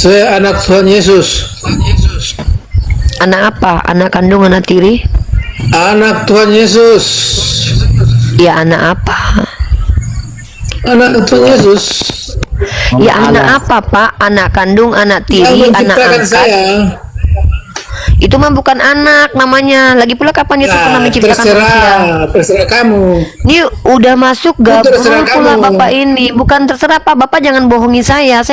Saya anak Tuhan Yesus. Anak apa? Anak kandung, anak tiri? Anak Tuhan Yesus. Ya anak apa? Anak Tuhan Yesus. Ya anak apa Pak? Anak kandung, anak tiri, Yang anak menciptakan angkat? saya. Itu mah bukan anak namanya. Lagi pula kapan Yesus pernah menciptakan manusia? Terserah kamu. Ini udah masuk terserah gabung pula kamu. Bapak ini. Bukan terserah Pak. Bapak jangan bohongi saya.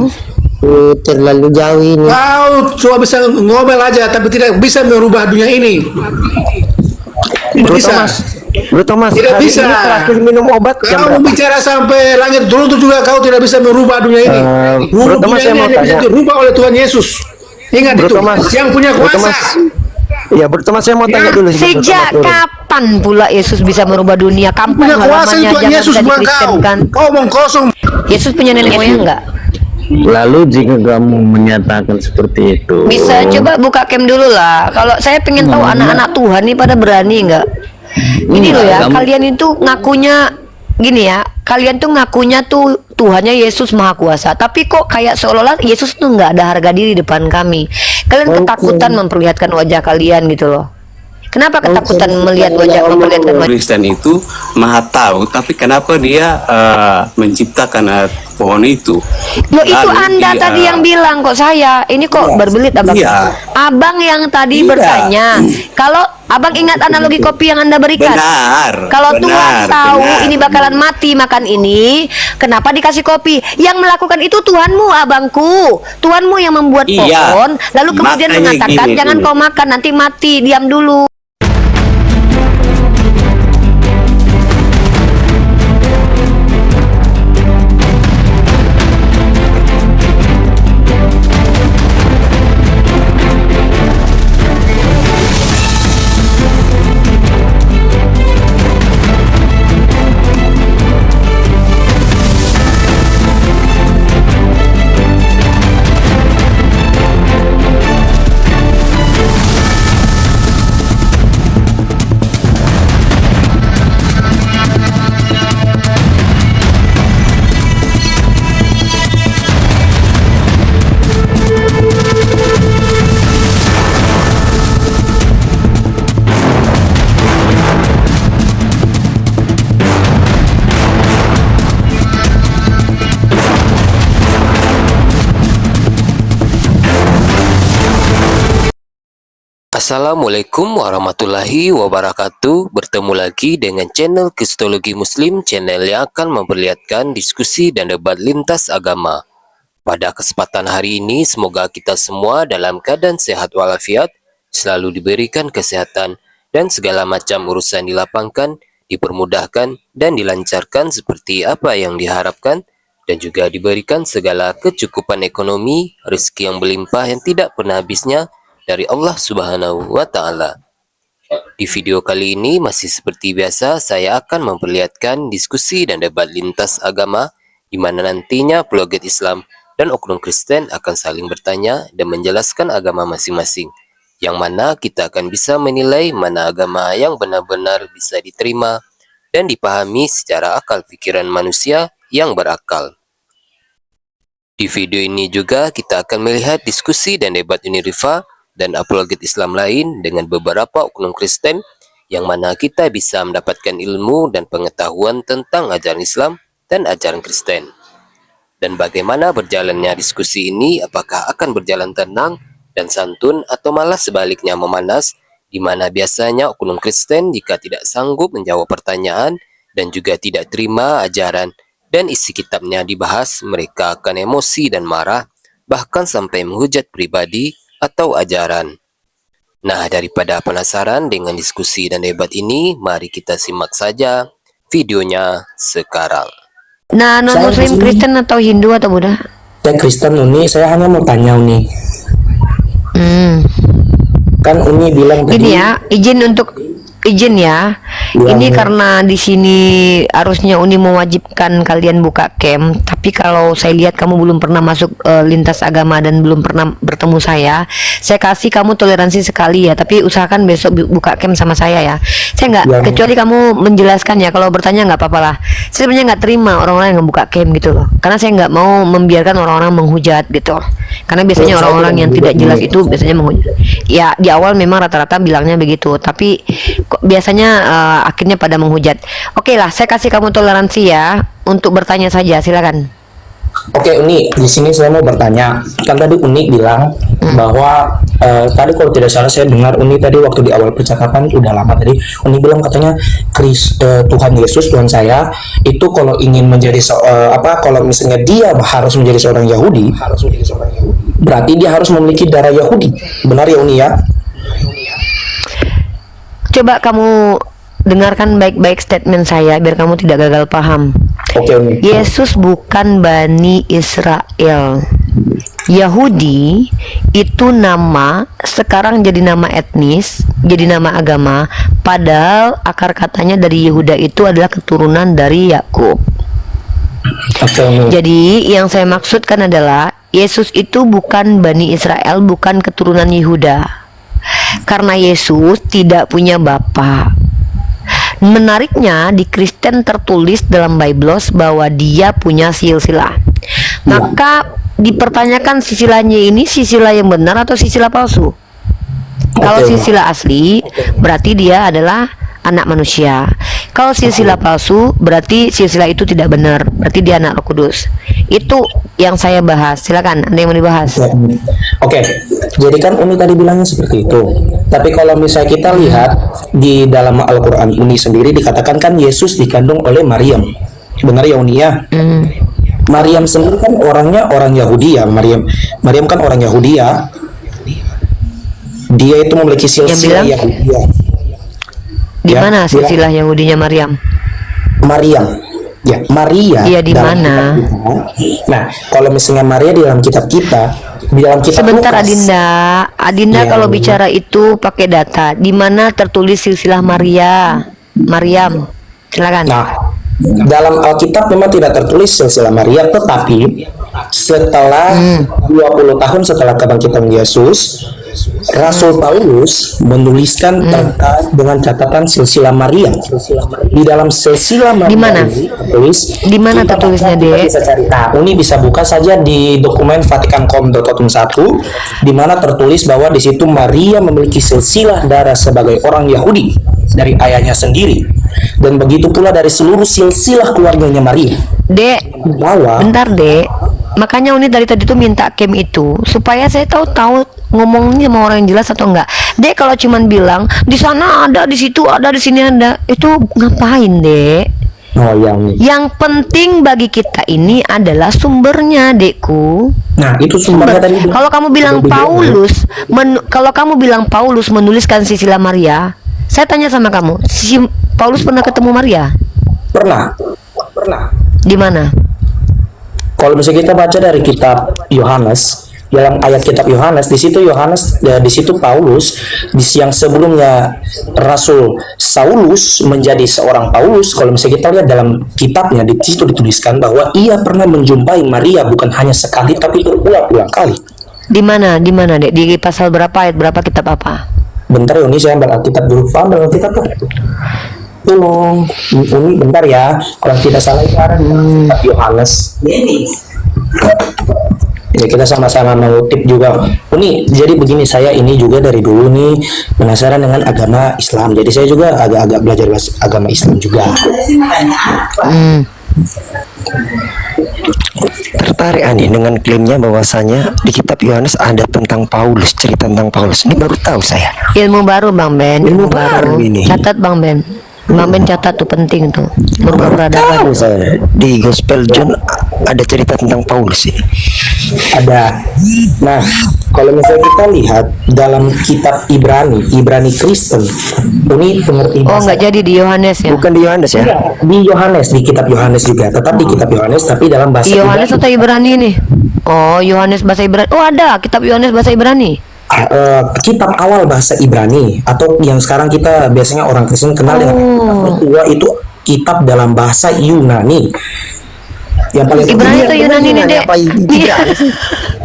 Terlalu jauh ini. Kau cuma bisa ngomel aja, tapi tidak bisa merubah dunia ini. Tidak Bro bisa. Thomas, Bro Thomas, Tidak hari bisa. ini terakhir minum obat jam Kau berapa? bicara sampai langit turun juga kau tidak bisa merubah dunia ini. Bro Thomas, Dunia saya ini mau hanya bisa tanya. dirubah oleh Tuhan Yesus. Ingat Bro itu. Thomas, Yang punya Bro kuasa. Thomas. Iya, Bro Thomas, saya mau tanya dulu. sebelum Bro Sejak Thomas turun. kapan pula Yesus bisa merubah dunia? Kapan Punya kuasa halamannya? itu Tuhan Jangan Yesus bisa bukan kau. dikristenkan. Kau omong kosong. Yesus punya nenek moyang nggak? Lalu jika kamu menyatakan seperti itu, Bisa coba buka cam dulu lah. Kalau saya pengen tahu anak-anak Tuhan nih pada berani nggak? Ini loh ya, kamu- kalian itu ngakunya gini ya. Kalian tuh ngakunya tuh Tuhannya Yesus Maha Kuasa, tapi kok kayak seolah-olah Yesus tuh nggak ada harga diri depan kami. Kalian ketakutan memperlihatkan wajah kalian gitu loh. Kenapa ketakutan memperlihatkan wajah? Kristen itu maha tahu, tapi kenapa dia menciptakan pohon itu? Loh itu Lalu Anda dia- tadi yang bilang kok saya. Ini kok berbelit Abang. Iya. Abang yang tadi Iya. bertanya. Kalau Abang ingat analogi kopi yang Anda berikan. Benar, Kalau Tuhan benar, tahu benar. ini bakalan mati makan ini, kenapa dikasih kopi? Yang melakukan itu Tuhanmu, abangku. Tuhanmu yang membuat Iya. pohon, lalu kemudian Makanya mengatakan gini jangan dulu. kau makan nanti mati. Diam dulu. Assalamualaikum warahmatullahi wabarakatuh. Bertemu lagi dengan channel Kristologi Muslim, channel yang akan memperlihatkan diskusi dan debat lintas agama. Pada kesempatan hari ini, semoga kita semua dalam keadaan sehat walafiat, selalu diberikan kesehatan, dan segala macam urusan dilapangkan, dipermudahkan, dan dilancarkan seperti apa yang diharapkan, dan juga diberikan segala kecukupan ekonomi, rezeki yang berlimpah yang tidak pernah habisnya, dari Allah Subhanahu wa Ta'ala. Di video kali ini masih seperti biasa, saya akan memperlihatkan diskusi dan debat lintas agama di mana nantinya apologet Islam dan oknum Kristen akan saling bertanya dan menjelaskan agama masing-masing, yang mana kita akan bisa menilai mana agama yang benar-benar bisa diterima dan dipahami secara akal pikiran manusia yang berakal. Di video ini juga kita akan melihat diskusi dan debat Unirifa dan apologet Islam lain dengan beberapa oknum Kristen, yang mana kita bisa mendapatkan ilmu dan pengetahuan tentang ajaran Islam dan ajaran Kristen. Dan bagaimana berjalannya diskusi ini, apakah akan berjalan tenang dan santun atau malah sebaliknya memanas, di mana biasanya oknum Kristen jika tidak sanggup menjawab pertanyaan dan juga tidak terima ajaran dan isi kitabnya dibahas, mereka akan emosi dan marah, bahkan sampai menghujat pribadi atau ajaran. Nah, daripada penasaran dengan diskusi dan debat ini, mari kita simak saja videonya sekarang. Nah, non Muslim, Kristen atau Hindu atau Buddha? Saya Kristen Uni, saya hanya mau tanya Uni. Kan Uni bilang tadi. Ini ya, izin ya. Ini karena di sini harusnya Uni mewajibkan kalian buka cam, tapi kalau saya lihat kamu belum pernah masuk lintas agama dan belum pernah bertemu saya kasih kamu toleransi sekali ya, tapi usahakan besok buka cam sama saya ya. Saya nggak, kecuali kamu menjelaskan ya, kalau bertanya nggak apa-apa lah. Saya sebenarnya nggak terima orang-orang yang buka cam gitu loh, karena saya nggak mau membiarkan orang-orang menghujat gitu. Karena biasanya Saya orang-orang yang tidak jelas menghujat. itu biasanya menghujat. Ya di awal memang rata-rata bilangnya begitu, tapi kok biasanya akhirnya pada menghujat. Oke lah, saya kasih kamu toleransi ya untuk bertanya saja, silakan. Oke, Uni, di sini saya mau bertanya. Kan tadi Uni bilang bahwa tadi kalau tidak salah saya dengar Uni tadi waktu di awal percakapan udah lama tadi Uni bilang katanya Tuhan Yesus Tuhan saya itu kalau ingin menjadi kalau misalnya dia harus menjadi seorang Yahudi, berarti dia harus memiliki darah Yahudi. Benar ya Uni ya? Coba kamu dengarkan baik-baik statement saya biar kamu tidak gagal paham. Oke Uni. Yesus bukan Bani Israel. Yahudi itu nama, sekarang jadi nama etnis, jadi nama agama, padahal akar katanya dari Yehuda itu adalah keturunan dari Yakub. Oke Uni. Jadi yang saya maksudkan adalah Yesus itu bukan Bani Israel, bukan keturunan Yehuda. Karena Yesus tidak punya bapa. Menariknya di Kristen tertulis dalam Bible bahwa dia punya silsilah. Maka dipertanyakan silsilahnya ini silsilah yang benar atau silsilah palsu. Kalau silsilah asli berarti dia adalah anak manusia. Kalau silsilah palsu berarti silsilah itu tidak benar, berarti dia anak Roh Kudus. Itu yang saya bahas. Silakan, ada yang mau dibahas. Oke, jadi kan Uni tadi bilangnya seperti itu. Tapi kalau misalnya kita lihat di dalam Al-Quran Uni sendiri dikatakan kan Yesus dikandung oleh Maryam. Benar ya Uni ya? Maryam sendiri kan orangnya orang Yahudi ya. Maryam kan orang Yahudi ya. Dia itu memiliki silsilah Yahudi ya. Di mana silsilah Yahudinya Maryam? Maryam. Ya, Maria. Iya, di dalam mana? kitab kita. Nah, kalau misalnya Maria di dalam kitab kita, di dalam kitab Sebentar Lukas, Adinda Ya. kalau bicara itu pakai data. Di mana tertulis silsilah Maryam? Silakan. Nah, dalam Alkitab memang tidak tertulis silsilah Maria, tetapi setelah 20 tahun setelah kebangkitan Yesus, Rasul Paulus menuliskan terkait dengan catatan silsilah Maria. Di dalam silsilah Maria Di mana? tertulis. Di mana kita tertulisnya, kita Dek? bisa cari. Nah, Uni bisa buka saja di dokumen Vatikan.com.1 di mana tertulis bahwa di situ Maria memiliki silsilah darah sebagai orang Yahudi dari ayahnya sendiri. Dan begitu pula dari seluruh silsilah keluarganya Maria. Dek, Bahwa bentar Dek. Makanya Uni dari tadi tuh minta cam itu supaya saya tahu ngomongnya sama orang yang jelas atau enggak. Dek kalau cuman bilang di sana ada, di situ ada, di sini ada, itu ngapain Dek? Yang penting bagi kita ini adalah sumbernya, Dekku. Nah, itu sumbernya tadi. Kalau kamu bilang kalau kamu bilang Paulus menuliskan silsilah Maria, saya tanya sama kamu, si Paulus pernah ketemu Maria? Pernah. Di mana? Kalau misalnya kita baca dari kitab Yohanes, dalam ayat kitab Yohanes, di situ Paulus, yang sebelumnya Rasul Saulus menjadi seorang Paulus. Kalau misalnya kita lihat dalam kitabnya, di situ dituliskan bahwa ia pernah menjumpai Maria bukan hanya sekali tapi berulang-ulang kali. Di mana, Dek? Di pasal berapa, ayat berapa, kitab apa? Bentar ya, Uni, saya ambil Alkitab dulu. Ambil Alkitab tuh. Tolong, Uni, bentar ya. Kalau tidak salah itu ada di kitab Yohanes. Ya, kita sama-sama mengutip juga. Uni, jadi begini, saya ini juga dari dulu nih penasaran dengan agama Islam. Jadi saya juga agak-agak belajar agama Islam juga. Tertarik Ani dengan klaimnya bahwasanya di kitab Yohanes ada tentang Paulus, cerita tentang Paulus. Ini baru tahu saya. Ilmu baru Bang Ben. Ilmu baru ini. Catat Bang Ben. Bang Ben catat tuh, penting tuh. Peradaban. Tahu saya di Gospel John ada cerita tentang Paulus ini. Ada. Nah, kalau misalnya kita lihat dalam kitab Ibrani Kristen, Uni pengerti Oh, bahasa. nggak jadi di Yohanes ya? Bukan di Yohanes ya? Di Yohanes, di kitab Yohanes juga, tetap di kitab Yohanes tapi dalam bahasa Yohanes Ibrani. atau Ibrani nih? Oh, Yohanes bahasa Ibrani. Oh, ada kitab Yohanes bahasa Ibrani. Kitab awal bahasa Ibrani atau yang sekarang kita biasanya orang Kristen kenal dengan kitab tertua itu kitab dalam bahasa Yunani. Yang paling Ibrani atau Yunani nih, Dek? Apa tidak?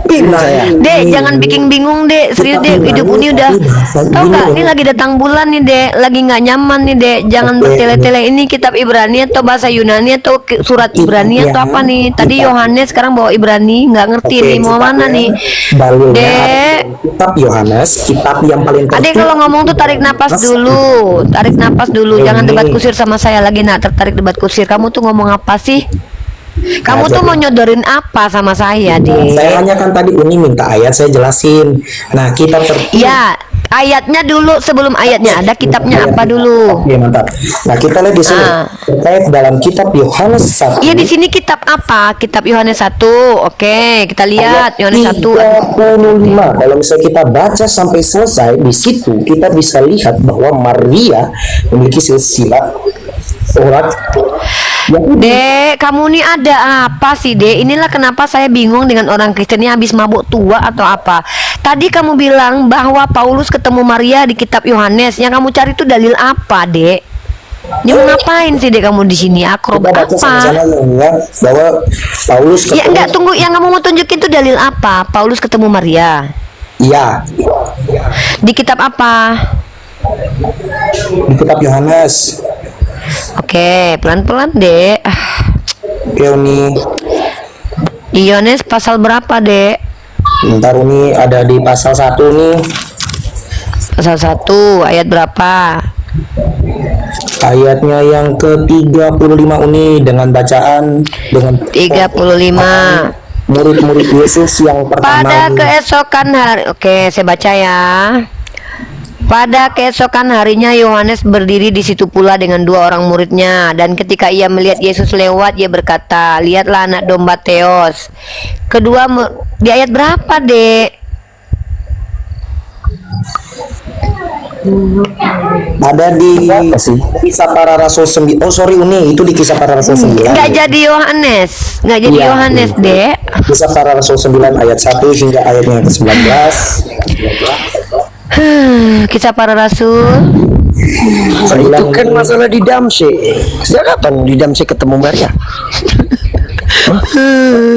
Bingung saya. Dek, jangan bikin bingung, Dek. Serius, Dek. Hidup Uni udah, tau nggak? Ini lagi datang bulan nih, Dek. Lagi nggak nyaman nih, Dek. Jangan bertele-tele. Ini kitab Ibrani atau bahasa Yunani atau surat Ibrani atau apa nih? Tadi Yohanes, sekarang bawa Ibrani. Nggak ngerti nih mau mana nih, Dek. Kitab Yohanes, kitab yang paling Adek kalau ngomong tuh tarik napas dulu, tarik napas dulu. Jangan debat kusir sama saya lagi. Nak tertarik debat kusir. Kamu tuh ngomong apa sih? Kamu tuh mau nyodorin apa sama saya, Dek? Saya hanya kan tadi Uni minta ayat, saya jelasin. Nah, kitab Ya, ayatnya dulu. Sebelum ayatnya ada kitabnya apa dulu? Oke, mantap. Nah, kita lihat di sini terkait dalam kitab Yohanes 1. Iya, di sini kitab apa? Kitab Yohanes 1. Oke, kita lihat Yohanes 1. 35. Kalau misalnya kita baca sampai selesai, di situ kita bisa lihat bahwa Maria memiliki silsilah urat. Dek, kamu nih ada apa sih, Dek? Inilah kenapa saya bingung dengan orang Kristen ini habis mabuk tua atau apa. Tadi kamu bilang bahwa Paulus ketemu Maria di kitab Yohanes. Yang kamu cari itu dalil apa, Dek? Ini mau ngapain sih, Dek, kamu di sini? Akrobat Kita baca apa? sama-sama ya, bahwa Paulus Ya ketemu. enggak, tunggu. Yang kamu mau tunjukin tuh dalil apa? Paulus ketemu Maria. Iya, Di kitab apa? di kitab Yohanes. Oke, pelan-pelan, Dek. Oke, Uni. Di Yohanes pasal berapa, Dek? Bentar, Uni, ada di pasal 1 nih. Pasal 1 ayat berapa? Ayatnya yang ke-35 Uni, dengan bacaan dengan 35. murid-murid Yesus yang pertama. Pada keesokan hari, oke, saya baca ya. Pada keesokan harinya Yohanes berdiri di situ pula dengan 2 orang muridnya, dan ketika ia melihat Yesus lewat, ia berkata, "Lihatlah anak domba Theos." Kedua di ayat berapa, Dek? Ada di Kisah Para Rasul 9. Oh, sorry Uni, itu di Kisah Para Rasul 9. Nggak jadi Yohanes, nggak jadi Iya. Yohanes, Dek. Kisah Para Rasul 9 ayat 1 hingga ayatnya yang ke-19. Kisah Para Rasul. Itu kan masalah di Damsyik. Sejak kapan di Damsyik ketemu Maria? Hah?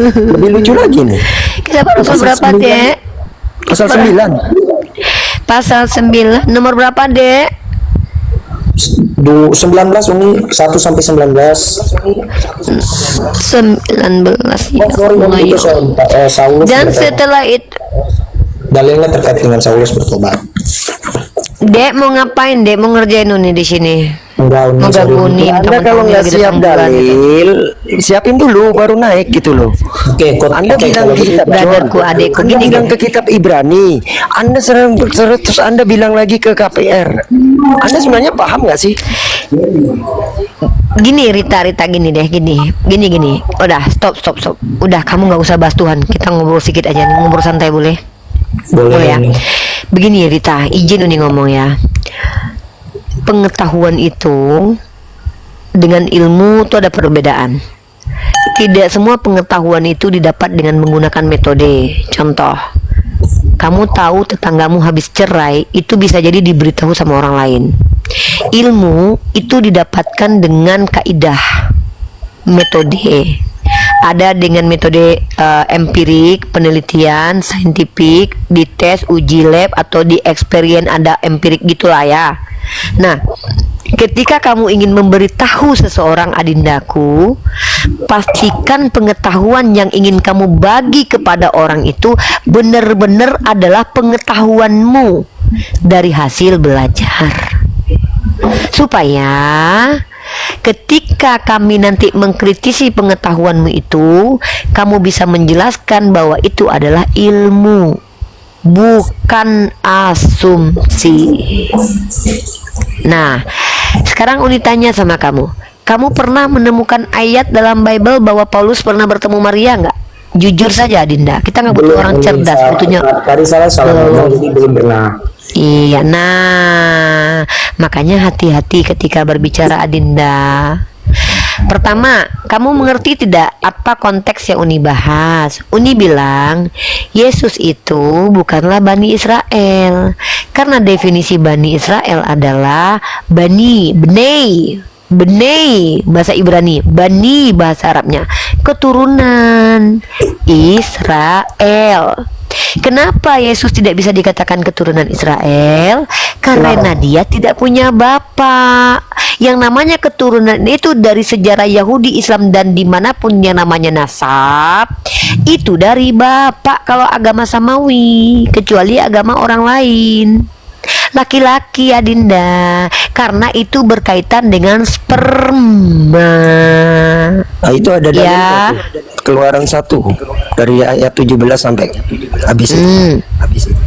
Lebih lucu lagi nih. Kisah Para Rasul berapa, Dek? Pasal 9. Pasal 9 nomor berapa, Dek? 19 Uni, 1 sampai 19. 19 ya. Oh, sorry Uni, itu Saulus Dan bertobat. setelah itu, Dalilnya terkait dengan Saulus bertobat. Dek mau ngapain, Dek? Mau ngerjain Uni di sini? Enggak, Uni, Mau sorry. ganggu Uni? Anda kalau nggak siap dalil, siapin dulu baru naik gitu loh. Oke, Anda bilang kalau ke kitab John, Brotherku, adekku, Anda gini, bilang gini. ke kitab Ibrani, Anda sering terus Anda bilang lagi ke KPR. Anda sebenarnya paham nggak sih? Gini, Rita, gini deh, gini. Udah, stop. Udah, kamu nggak usah bahas Tuhan. Kita ngobrol sedikit aja, ngobrol santai boleh? boleh ya. Uni. Begini, Rita, izin Uni ngomong ya. Pengetahuan itu dengan ilmu itu ada perbedaan. Tidak semua pengetahuan itu didapat dengan menggunakan metode. Contoh, kamu tahu tetanggamu habis cerai, itu bisa jadi diberitahu sama orang lain. Ilmu itu didapatkan dengan kaidah, metode. Ada dengan metode empirik, penelitian, saintifik, dites, uji lab, atau di experience ada empirik gitulah ya. Nah, ketika kamu ingin memberitahu seseorang, adindaku, pastikan pengetahuan yang ingin kamu bagi kepada orang itu benar-benar adalah pengetahuanmu dari hasil belajar. Supaya ketika kami nanti mengkritisi pengetahuanmu itu, kamu bisa menjelaskan bahwa itu adalah ilmu, bukan asumsi. Nah, sekarang Uni tanya sama kamu, kamu pernah menemukan ayat dalam Bible bahwa Paulus pernah bertemu Maria nggak? Jujur saja, Dinda. Kita nggak butuh orang cerdas, butuhnya. Tadi salah ngomong, jadi belum pernah. Iya, nah makanya hati-hati ketika berbicara, Adinda. Pertama, kamu mengerti tidak apa konteks yang Uni bahas? Uni bilang Yesus itu bukanlah Bani Israel, karena definisi Bani Israel adalah Bani, Bnei, Benei bahasa Ibrani, Bani bahasa Arabnya, keturunan Israel. Kenapa Yesus tidak bisa dikatakan keturunan Israel? Karena dia tidak punya bapak. Yang namanya keturunan itu dari sejarah Yahudi, Islam, dan dimanapun yang namanya nasab, itu dari bapak kalau agama samawi, kecuali agama orang lain. Laki-laki Adinda, karena itu berkaitan dengan sperma. Nah, itu ada dalilnya Ya. tuh. Keluaran 1 dari ayat 17 sampai habis itu. Habis itu.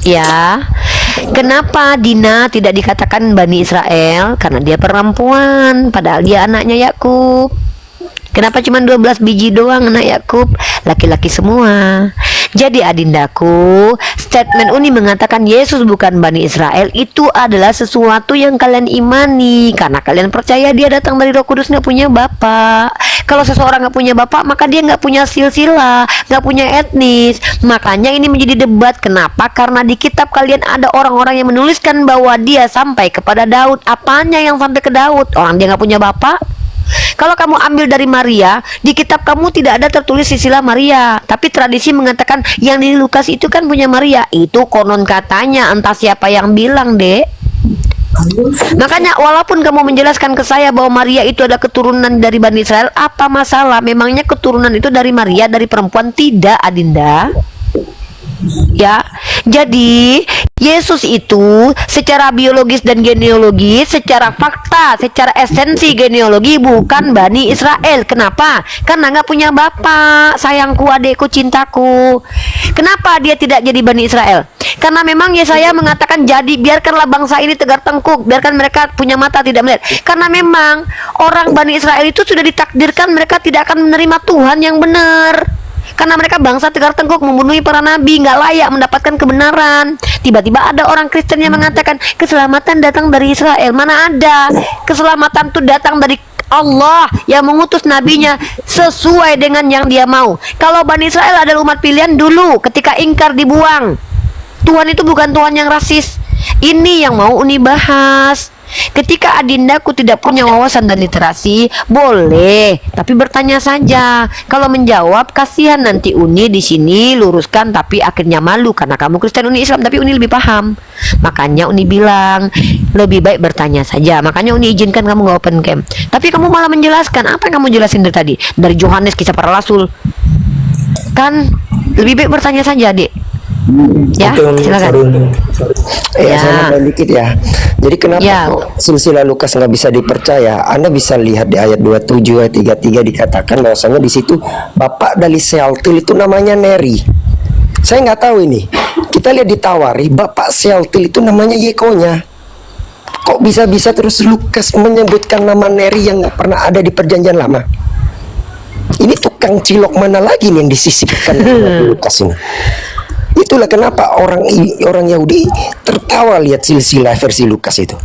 Ya, kenapa Dina tidak dikatakan Bani Israel? Karena dia perempuan, padahal dia anaknya Yakub. Kenapa cuma 12 biji doang anak Yakub? Laki-laki semua. Jadi adindaku, statement Uni mengatakan Yesus bukan Bani Israel itu adalah sesuatu yang kalian imani karena kalian percaya dia datang dari Roh Kudus, nggak punya bapak. Kalau seseorang nggak punya bapak, maka dia nggak punya silsilah, nggak punya etnis. Makanya ini menjadi debat. Kenapa? Karena di kitab kalian ada orang-orang yang menuliskan bahwa dia sampai kepada Daud. Apanya yang sampai ke Daud? Orang dia nggak punya bapak. Kalau kamu ambil dari Maria, di kitab kamu tidak ada tertulis silsilah Maria, tapi tradisi mengatakan yang di Lukas itu kan punya Maria. Itu konon katanya, entah siapa yang bilang, Dek. Makanya walaupun kamu menjelaskan ke saya bahwa Maria itu adalah keturunan dari Bani Israel, apa masalah? Memangnya keturunan itu dari Maria, dari perempuan? Tidak, Adinda. Ya, jadi Yesus itu secara biologis dan genealogis, secara fakta, secara esensi genealogi bukan Bani Israel. Kenapa? Karena nggak punya bapak. Sayangku, adekku, cintaku. Kenapa dia tidak jadi Bani Israel? Karena memang Yesaya mengatakan, jadi biarkanlah bangsa ini tegar tengkuk, biarkan mereka punya mata tidak melihat. Karena memang orang Bani Israel itu sudah ditakdirkan mereka tidak akan menerima Tuhan yang benar. Karena mereka bangsa tegar tengkuk, membunuh para nabi, nggak layak mendapatkan kebenaran. Tiba-tiba ada orang Kristen yang mengatakan keselamatan datang dari Israel. Mana ada? Keselamatan itu datang dari Allah yang mengutus nabinya sesuai dengan yang dia mau. Kalau Bani Israel adalah umat pilihan dulu ketika ingkar dibuang. Tuhan itu bukan Tuhan yang rasis. Ini yang mau Uni bahas. Ketika adindaku tidak punya wawasan dan literasi, boleh, tapi bertanya saja. Kalau menjawab, kasihan nanti Uni di sini luruskan, tapi akhirnya malu karena kamu Kristen, Uni Islam, tapi Uni lebih paham. Makanya Uni bilang lebih baik bertanya saja. Makanya Uni izinkan kamu nggak open camp. Tapi kamu malah menjelaskan apa yang kamu jelasin dari tadi, dari Yohanes, kisah para rasul. Kan lebih baik bertanya saja, Dek. Ya, Oke, silakan. Ya, Ya. saya nambahin dikit ya. Jadi kenapa Ya. kok silsilah Lukas nggak bisa dipercaya? Anda bisa lihat di ayat 27 ayat 33 dikatakan bahwasanya di situ bapak dari Sealtil itu namanya Neri. Saya nggak tahu ini. Kita lihat di Tawari, bapak Sealtil itu namanya Yekonya. Kok bisa-bisa terus Lukas menyebutkan nama Neri yang nggak pernah ada di Perjanjian Lama? Ini tukang cilok mana lagi nih yang disisipkan oleh Lukas ini? Itulah kenapa orang Yahudi tertawa lihat silsilah versi Lukas itu.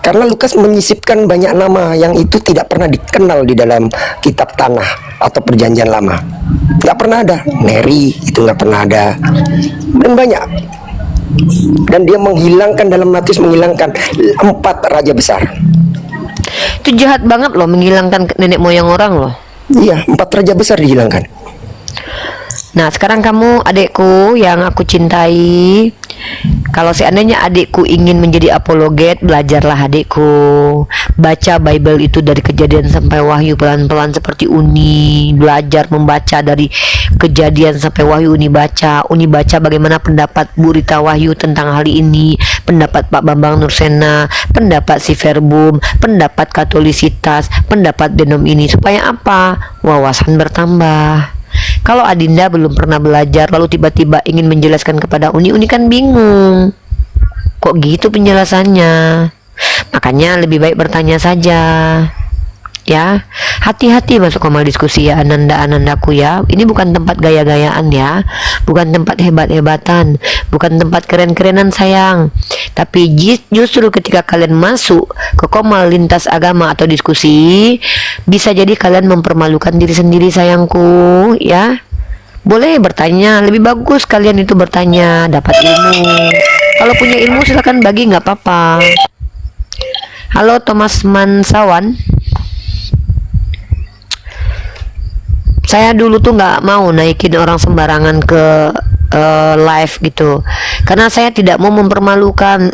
Karena Lukas menyisipkan banyak nama yang itu tidak pernah dikenal di dalam kitab tanah atau Perjanjian Lama. Nggak pernah ada. Neri itu nggak pernah ada. Dan banyak. Dan dia menghilangkan, dalam Matius menghilangkan 4 raja besar. Itu jahat banget loh, menghilangkan nenek moyang orang loh. Iya, 4 raja besar dihilangkan. Nah, sekarang kamu adikku yang aku cintai, kalau seandainya adikku ingin menjadi apologet, belajarlah adikku. Baca Bible itu dari Kejadian sampai Wahyu pelan-pelan seperti Uni. Belajar membaca dari Kejadian sampai Wahyu. Uni baca bagaimana pendapat Bu Rita Wahyu tentang hal ini, pendapat Pak Bambang Nursena, pendapat si Verbum, pendapat Katolisitas, pendapat Denom ini. Supaya apa? Wawasan bertambah. Kalau Adinda belum pernah belajar lalu tiba-tiba ingin menjelaskan kepada Uni kan bingung. Kok gitu penjelasannya? Makanya lebih baik bertanya saja. Ya, hati-hati masuk kamar diskusi ya anandaku ya. Ini bukan tempat gaya-gayaan ya, bukan tempat hebat-hebatan, bukan tempat keren-kerenan sayang. Tapi justru ketika kalian masuk ke komal lintas agama atau diskusi, bisa jadi kalian mempermalukan diri sendiri sayangku ya. Boleh bertanya, lebih bagus kalian itu bertanya, dapat ilmu. Kalau punya ilmu silakan bagi, nggak apa-apa. Halo Thomas Mansawan. Saya dulu tuh nggak mau naikin orang sembarangan ke live gitu, karena saya tidak mau mempermalukan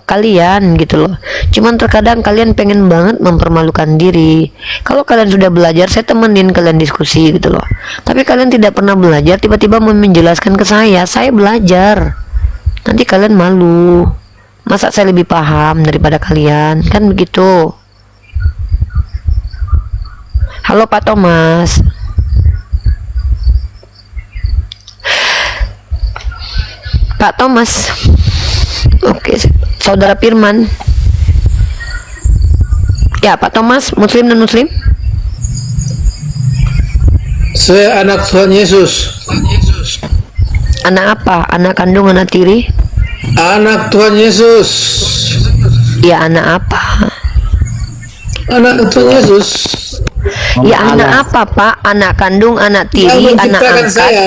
kalian gitu loh. Cuman terkadang kalian pengen banget mempermalukan diri. Kalau kalian sudah belajar, saya temenin kalian diskusi gitu loh. Tapi kalian tidak pernah belajar, tiba-tiba mau menjelaskan ke saya belajar. Nanti kalian malu. Masa saya lebih paham daripada kalian? Kan begitu. Halo Pak Thomas. Pak Thomas. Oke, Saudara Firman. Ya, Pak Thomas, Muslim dan Muslim? Saya anak Tuhan Yesus. Anak apa? Anak kandung, anak tiri? Anak Tuhan Yesus. Ya, anak apa? Anak Tuhan Yesus. Ya, anak apa, Pak? Anak kandung, anak tiri, Yang anak menciptakan angkat? saya.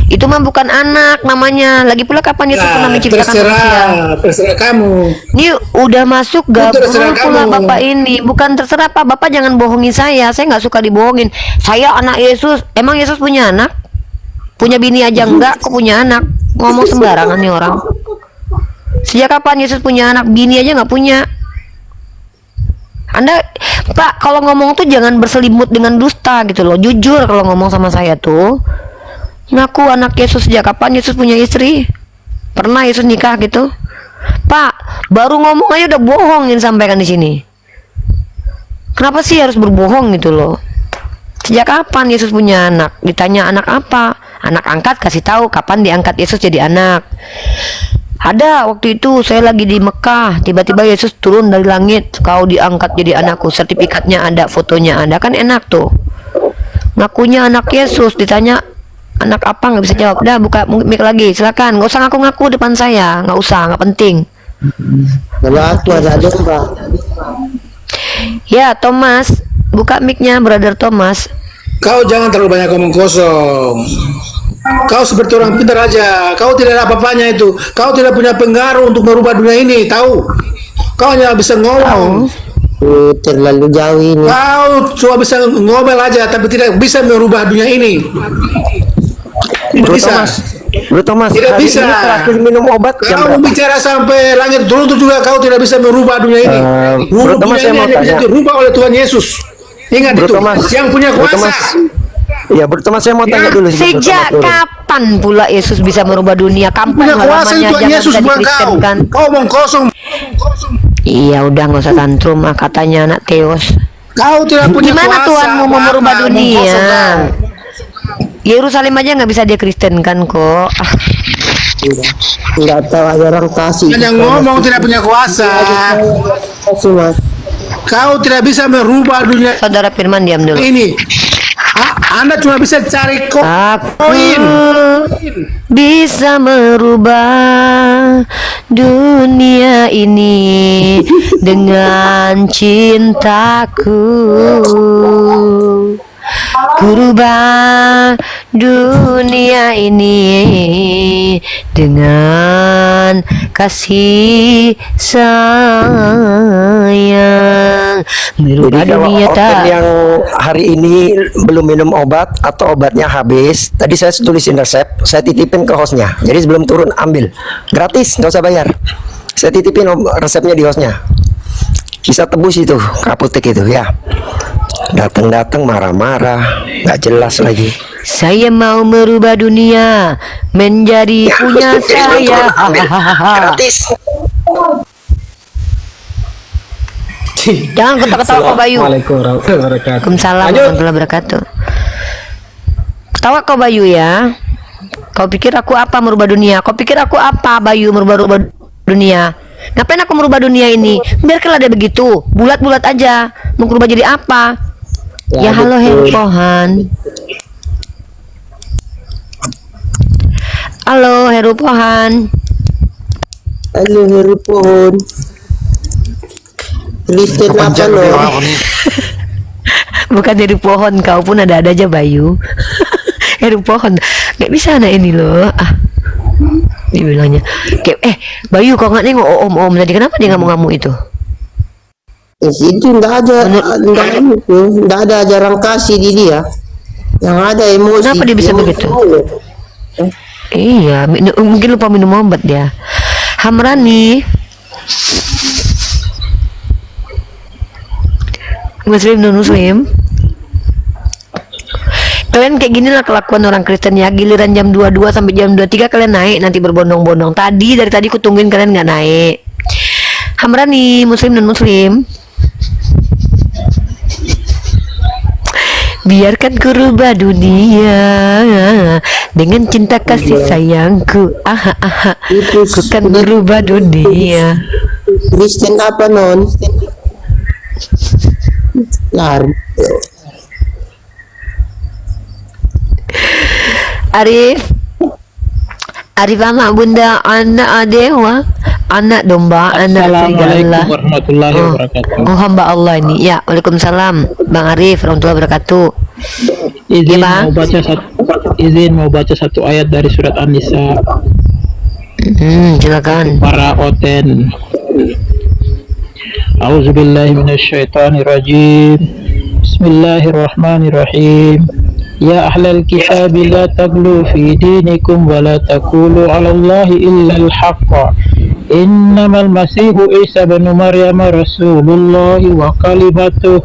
Itu mah bukan anak namanya. Lagi pula kapan Yesus pernah menciptakan manusia? Terserah kamu. Ini udah masuk gabung terserah pula kamu. Bapak ini. Bukan terserah Pak, Bapak jangan bohongi saya. Saya nggak suka dibohongin. Saya anak Yesus. Emang Yesus punya anak? Punya bini aja enggak, kok punya anak? Ngomong sembarangan nih orang. Sejak kapan Yesus punya anak? Bini aja nggak punya. Anda, Pak, kalau ngomong tuh jangan berselimut dengan dusta gitu loh. Jujur kalau ngomong sama saya tuh. Ngaku anak Yesus. Sejak kapan Yesus punya istri? Pernah Yesus nikah gitu? Pak, baru ngomong aja udah bohong yang sampaikan di sini. Kenapa sih harus berbohong gitu loh? Sejak kapan Yesus punya anak? Ditanya anak apa? Anak angkat, kasih tahu kapan diangkat Yesus jadi anak. Ada waktu itu saya lagi di Mekah, tiba-tiba Yesus turun dari langit, kau diangkat jadi anakku, sertifikatnya ada, fotonya ada, kan enak tuh. Ngakunya anak Yesus, ditanya anak apa, nggak bisa jawab. Dah, buka mic lagi, silakan. Nggak usah ngaku-ngaku depan saya, nggak usah, nggak penting. Kalau aku ada domba. Ya Thomas, buka mic-nya Brother Thomas. Kau jangan terlalu banyak ngomong kosong. Kau seperti orang pintar aja. Kau tidak ada apa-apanya itu. Kau tidak punya pengaruh untuk merubah dunia ini, tahu? Kau hanya bisa ngomong. Terlalu jauh ini. Kau cuma bisa ngomel aja, tapi tidak bisa merubah dunia ini. Tidak Bro bisa. Thomas, Bro Thomas, Tidak hari bisa. ini terakhir minum obat jam Kau berapa? bicara sampai langit turun itu juga kau tidak bisa merubah dunia ini. Bro Thomas, Dunia saya ini mau hanya bisa tanya. dirubah oleh Tuhan Yesus. Ingat Bro itu. Thomas, Yang punya Bro kuasa. Thomas. Ya, Bro Thomas, saya mau tanya dulu. sebelum Bro Sejak Thomas turun. kapan pula Yesus bisa merubah dunia? Kampung Punya kuasa halamannya itu Tuhan jangan Yesus bisa bukan kau. dikristenkan. Kau omong kosong. Iya udah nggak usah tantrum ah, katanya anak Theos. Kau tidak punya Gimana kuasa. Tuhan mau apa-apa, merubah omong dunia? kosong kau. Yerusalem aja nggak bisa dia kristenkan kok. Ah, Nggak tahu ada orang kasih. Yang ngomong tidak punya kuasa. Kasih, Mas. Kau tidak bisa merubah dunia Saudara Firman diam dulu. ini. Anda cuma bisa cari Aku koin. bisa merubah dunia ini dengan cintaku. Ku rubah dunia ini dengan kasih sayang. Merubah Jadi kalau dunia organ tak. yang hari ini belum minum obat atau obatnya habis, tadi saya tulisin resep, saya titipin ke hostnya. Jadi sebelum turun ambil, gratis, nggak usah bayar. Saya titipin resepnya di hostnya. Bisa tebus itu ke apotek itu ya. Datang-datang marah-marah, nggak jelas lagi. Saya mau merubah dunia menjadi punya saya. Gratis. Jangan ketawa-ketawa kau Bayu. Waalaikumsalam warahmatullahi wabarakatuh. Waalaikumsalam warahmatullahi wabarakatuh. Ketawa kau Bayu ya. Kau pikir aku apa merubah dunia? Kau pikir aku apa Bayu merubah dunia? Ngapain aku merubah dunia ini? Biarkanlah dia begitu, bulat-bulat aja. Mau berubah jadi apa? Ya halo Heru Pohan. Halo Heru Pohan. Halo Heru Pohon. Kristen apa lo? Bukan Heru Pohon, kau pun ada-ada aja Bayu. Heru Pohon, nggak bisa anak ini loh. Ah, dibilangnya. Kayak, Bayu kau nggak nengok om tadi, kenapa dia ngamuk-ngamuk itu? Di situ nggak ada ajaran kasih di dia. Yang ada emosi. Kenapa dia bisa begitu? Iya, mungkin lupa minum obat dia. Hamrani, Muslim non Muslim. Kalian kayak gini lah kelakuan orang Kristen ya. Giliran jam 22 sampai jam 23 kalian naik nanti berbondong-bondong. Dari tadi ku tungguin kalian nggak naik. Hamrani, Muslim non Muslim. Biarkan ku rubah dunia dengan cinta kasih sayangku. Ku kan berubah dunia. Kristen apa non? Lari. Arif anak bunda, anak dewa, anak domba, anak serigala. Warahmatullahi wabarakatuh. Oh hamba Allah ini. Ya, waalaikumsalam, Bang Arif, warahmatullahi wabarakatuh. Izin Ya, Bang. mau baca satu ayat dari surat An-Nisa. Silakan. Para oten. A'udzubillahi minasyaitonirrajim. Bismillahirrahmanirrahim. Ya ahlal kitab la taglu fi dinikum wa la taqulu 'ala Allahi illa al-haqqa. Innamal masihu Isa ibn Maryam rasulullah wa kalimatuh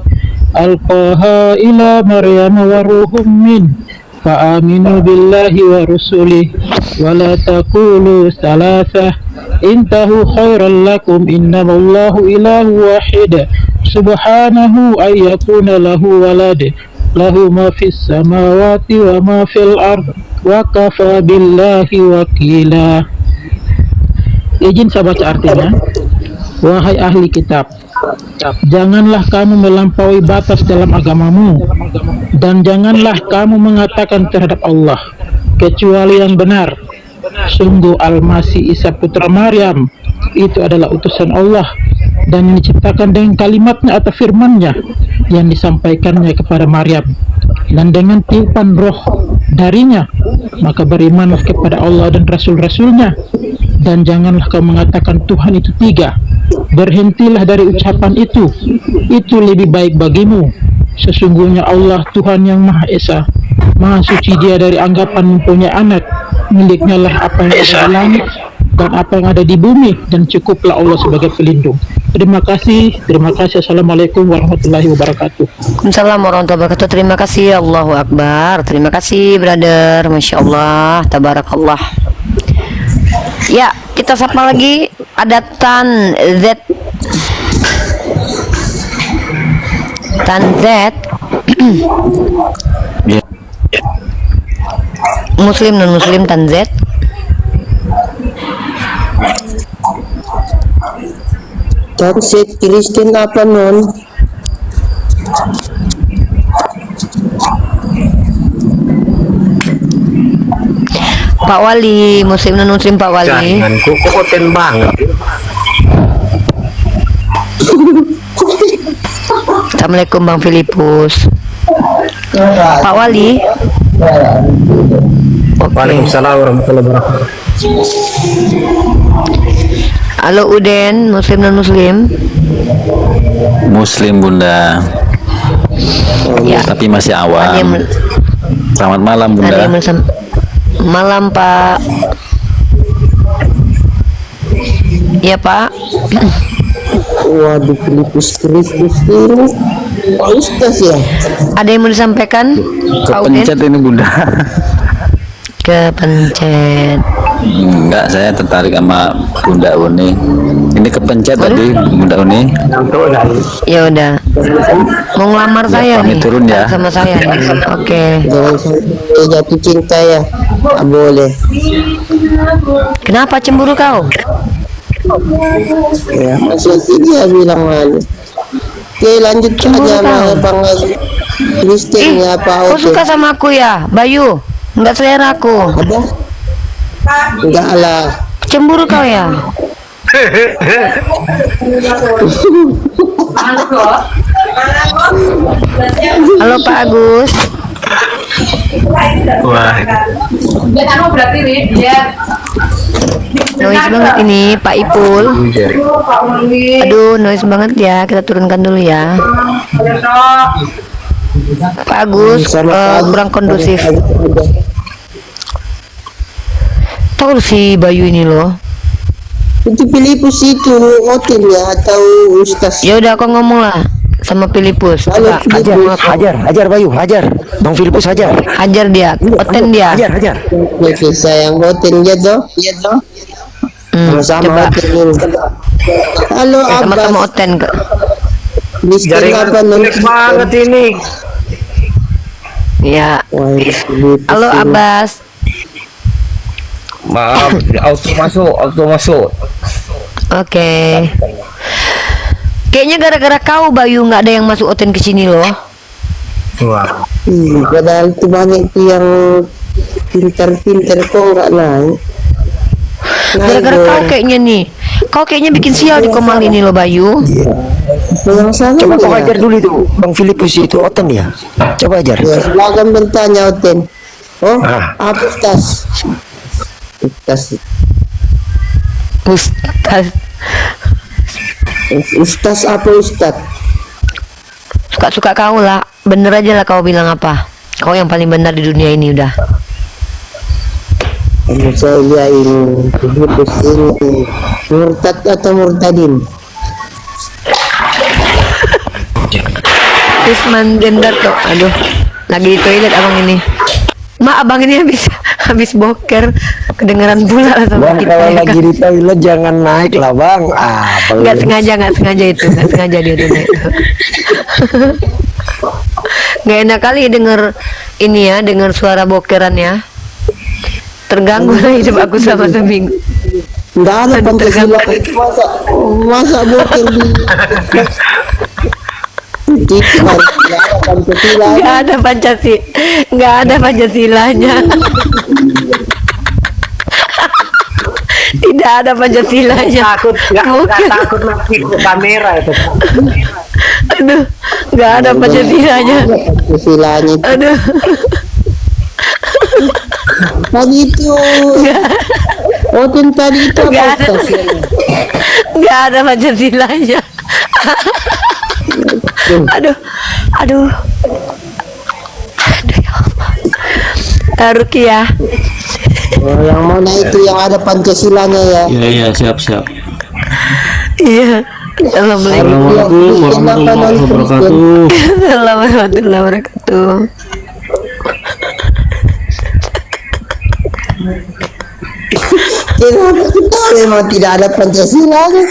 alqaha ila Maryam wa ruhum min fa'aminu billahi wa rusulih wa la taqulu salasah intahu khairan lakum innamallahu ilahu wahid subhanahu ay yakuna lahu walad lahu ma fis samawati wa ma fil ard wa kafa billahi wakila. Izin saya baca artinya. Wahai ahli kitab, janganlah kamu melampaui batas dalam agamamu, dan janganlah kamu mengatakan terhadap Allah kecuali yang benar. Sungguh Al-Masih Isa putra Maryam itu adalah utusan Allah dan diciptakan dengan kalimatnya atau firmannya yang disampaikannya kepada Maryam, dan dengan tiupan roh darinya. Maka berimanlah kepada Allah dan Rasul-Rasulnya, dan janganlah kau mengatakan Tuhan itu tiga. Berhentilah dari ucapan itu lebih baik bagimu. Sesungguhnya Allah Tuhan yang Maha Esa, Maha Suci Dia dari anggapan mempunyai anak. Miliknya lah apa yang ada di langit dan apa yang ada di bumi, dan cukuplah Allah sebagai pelindung. Terima kasih. Assalamualaikum warahmatullahi wabarakatuh. Waalaikumsalam warahmatullahi wabarakatuh. Terima kasih, Allahu Akbar. Terima kasih, brother. Masya Allah, tabarakallah. Ya, kita sapa lagi. Ada Tan Z. Muslim non Muslim Tan Z. Tanset Kristen apa non? Pak Wali, Muslim non Muslim Pak Wali. Janganku kokoten banget. Assalamualaikum Bang Filipus. Pak Wali. Waalaikumsalam warahmatullahi wabarakatuh. Halo Uden, Muslim non Muslim. Muslim Bunda, Ya. tapi masih Ada awam. yang Selamat malam ada Bunda. yang malam Pak. Iya Pak. Waduh, Filipus Kristus ini Pak Ustaz ya. Ada yang mau disampaikan? Pak Uden? Kepencet ini Bunda. Kepencet. Enggak, saya tertarik sama Bunda Uni. Ini kepencet tadi Bunda Uni. Ya udah. Mau ngelamar saya pamit nih. turun ya. Sama saya nih. Oke. Jangan sampai jatuh cinta ya. Nggak boleh. Kenapa cemburu kau? Ya, masih dia bilang malu. Oke, lanjut Cemburu aja tahu. sama Bang Kristen ya Pak Kau Oke. suka sama aku ya, Bayu? Enggak selera aku. Apa? Enggak lah. Cemburu kau ya? Halo Pak Agus. Wah, Noise banget ini Pak Ipul. Aduh, noise banget ya. Kita turunkan dulu ya. Pak Agus, kurang kondusif. Tahu si Bayu ini loh. Itu Filipus itu hotel ya atau Ustaz? Ya udah, kau ngomong lah sama Filipus. Halo, Coba Hajar Bayu, hajar. Bang Filipus hajar. hajar dia, oten dia. Hajar. Oke, sayang hotel ya toh? Iya toh? Sama-sama Coba. hotel ini. Halo Sama-sama Abbas. oten ke. Mister apa banget ini. Ya. Wah, Filipus Halo ini. Abbas. Maaf, auto masuk. Oke. Kayaknya gara-gara kau Bayu nggak ada yang masuk oten ke sini loh. Padahal itu banyak tuh yang pintar-pintar kok nggak naik. Gara-gara kau kayaknya nih. Kau kayaknya bikin sial di Komal ini loh Bayu. Yang sana Coba kau ya. hajar dulu itu, Bang Filipus itu oten ya. Coba hajar. Ya, silakan bertanya hotel. Oh, apa Ustaz? Ustaz apa Ustaz? Suka-suka kau lah. Bener aja lah kau bilang apa. Kau yang paling benar di dunia ini udah. Kalau saya lihat ini Filipus ini murtad atau murtadin? Isman gender tuh. Aduh. Lagi di toilet abang ini. Abang ini habis boker, kedengeran pula lah sama Bang, kita. kalau Ya, lagi di toilet jangan naik lah Bang. nggak sengaja itu, nggak sengaja dia naik. Nggak enak kali denger ini ya, denger suara bokeran ya. Terganggu lah hidup aku sama seminggu. Nggak ada Pancasila. Masa boker di Nggak ada Pancasilanya. Tidak ada Pancasilanya. Takut nanti ke kamera itu. Aduh, nggak ada Pancasilanya. Pancasila-nya itu. Aduh, Tadi itu tadi itu Nggak apa ada. Ustaz? nggak ada Pancasilanya. Aduh. Aduh ya Allah. Rukiah. Oh, yang mana itu yang ada Pancasilanya ya? Iya, siap. Iya. Assalamualaikum Warahmatullahi wabarakatuh. warahmatullahi wabarakatuh. Kenapa kita memang tidak ada Pancasilanya?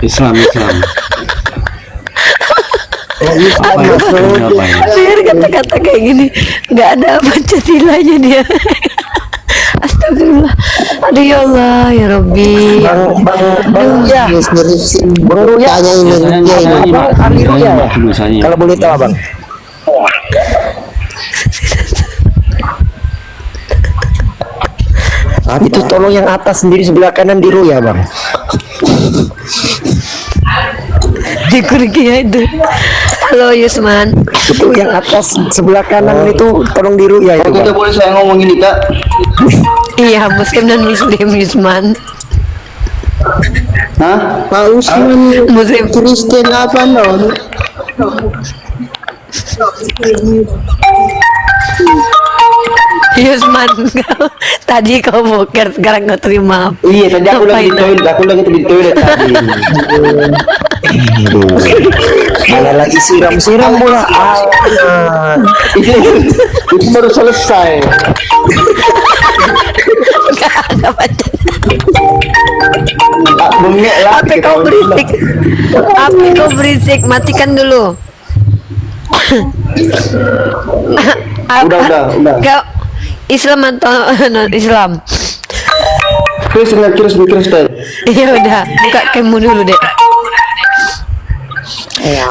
Islam. Apa Biar kata-kata kayak gini, nggak ada Pancasilanya dia. Astagfirullah. Aduh ya Allah, ya Rabbi. Bang ya. Bang Ruya. Tanya ini Ruya ini. Ahli Ruya ya. Kalau boleh tahu Bang. Itu tolong yang atas sendiri sebelah kanan di Ruya Bang. Di Rukiah itu. Halo Yusman. Itu yang atas sebelah kanan itu tolong di Ruya itu Bang. Boleh saya ngomong ini Kak? Iya, Muslim dan Muslim Yusman. Hah? Pak Usman Muslim. Kristen apa non? Yusman, tadi kau boker, sekarang kau terima. Iya, tadi aku lagi di toilet tadi. Mana lagi siram pula. Itu baru selesai. Gak ada baca. Bengek lah. Apa kau berisik? Apa kau berisik? Matikan dulu. Udah. Kau Islam atau non Islam? Kristen. Ya udah, buka kemu dulu deh.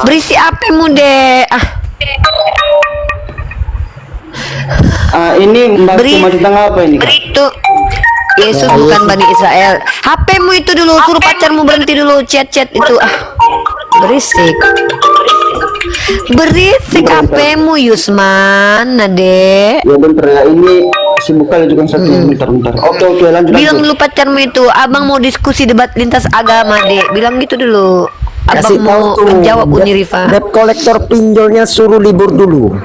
Berisi apemu deh. Ini Beri- tentang apa ini Kak? Itu Yesus bukan Bani Israel. HPmu itu dulu, suruh pacarmu berhenti dulu chat itu. Berisik. Berisik HPmu Yusman, Nade. Ya bentar ya, ini si buka juga satu bentar. Oke, lanjut. Bilang dulu pacarmu itu, abang mau diskusi debat lintas agama, Dek. Bilang gitu dulu. Kasih Abang tahu mau tuh, menjawab Uni Rifa. debt kolektor pinjolnya suruh libur dulu.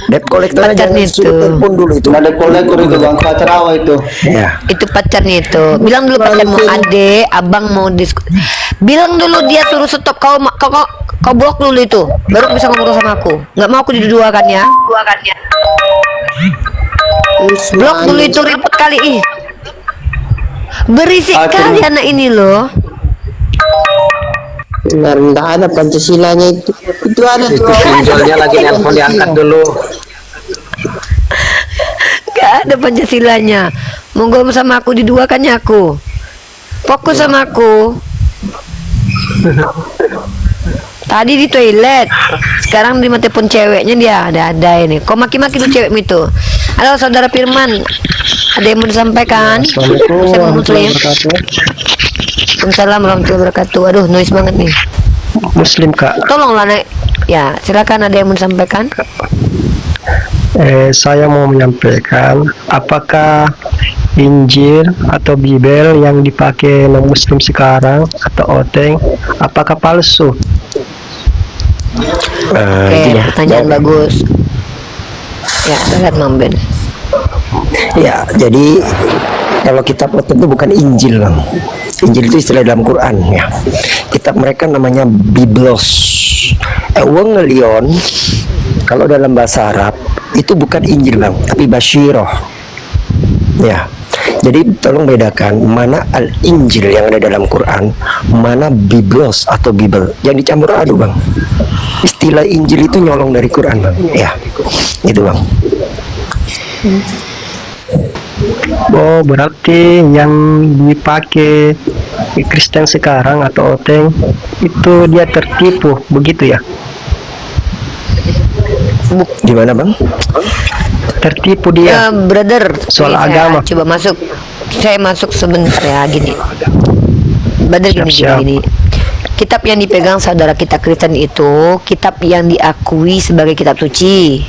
Debt kolektornya Pacarnya jangan suruh itu. telepon dulu itu. Ada kolektor itu bang, Paterawa itu. Ya. Itu pacarnya itu. Bilang dulu pacarmu, Ade, abang mau diskusi. Bilang dulu dia suruh stop. Kau blok dulu itu, baru bisa ngomong sama aku. Nggak mau aku diduakan ya. Blok dulu itu, ribet kali ih. Berisik kali anak ini loh. Benar, nggak ada Pancasilanya itu. Itu ada tuh. Pinjolnya lagi nelpon, diangkat dulu. Gak ada Pancasilanya. Mau ngomong sama aku diduakannya aku. Fokus sama aku. Tadi di toilet, sekarang di telepon ceweknya dia ada ini. Kok maki-maki tuh cewekmu itu? Halo saudara Firman, ada yang mau disampaikan? Muslim Muslim. Waalaikumsalam warahmatullahi wabarakatuh. Aduh, noise banget nih. Muslim Kak. Tolonglah naik. Ya, silakan, ada yang mau disampaikan? Saya mau menyampaikan apakah Injil atau Bible yang dipakai non Muslim sekarang atau oteng apakah palsu? Oke, pertanyaan bagus. Ya, lihat Mang Ben. Ya, jadi kalau kitab oteng itu bukan Injil, Bang. Injil itu istilah dalam Quran ya. Kitab mereka namanya Biblos. Ewangelion kalau dalam bahasa Arab itu bukan Injil, Bang, tapi Bashiroh. Ya. Jadi tolong bedakan mana Al-Injil yang ada dalam Quran, mana Biblos atau Bible. Yang dicampur aduk, Bang. Istilah Injil itu nyolong dari Quran, Bang. Ya. Itu, Bang. Oh, berarti yang dipakai Kristen sekarang atau oteng itu dia tertipu, begitu ya? Gimana, Bang? Tertipu dia. Brother, soal saya agama. coba masuk. Saya masuk sebentar ya, gini. Brother, gini. Kitab yang dipegang saudara kita Kristen itu kitab yang diakui sebagai kitab suci.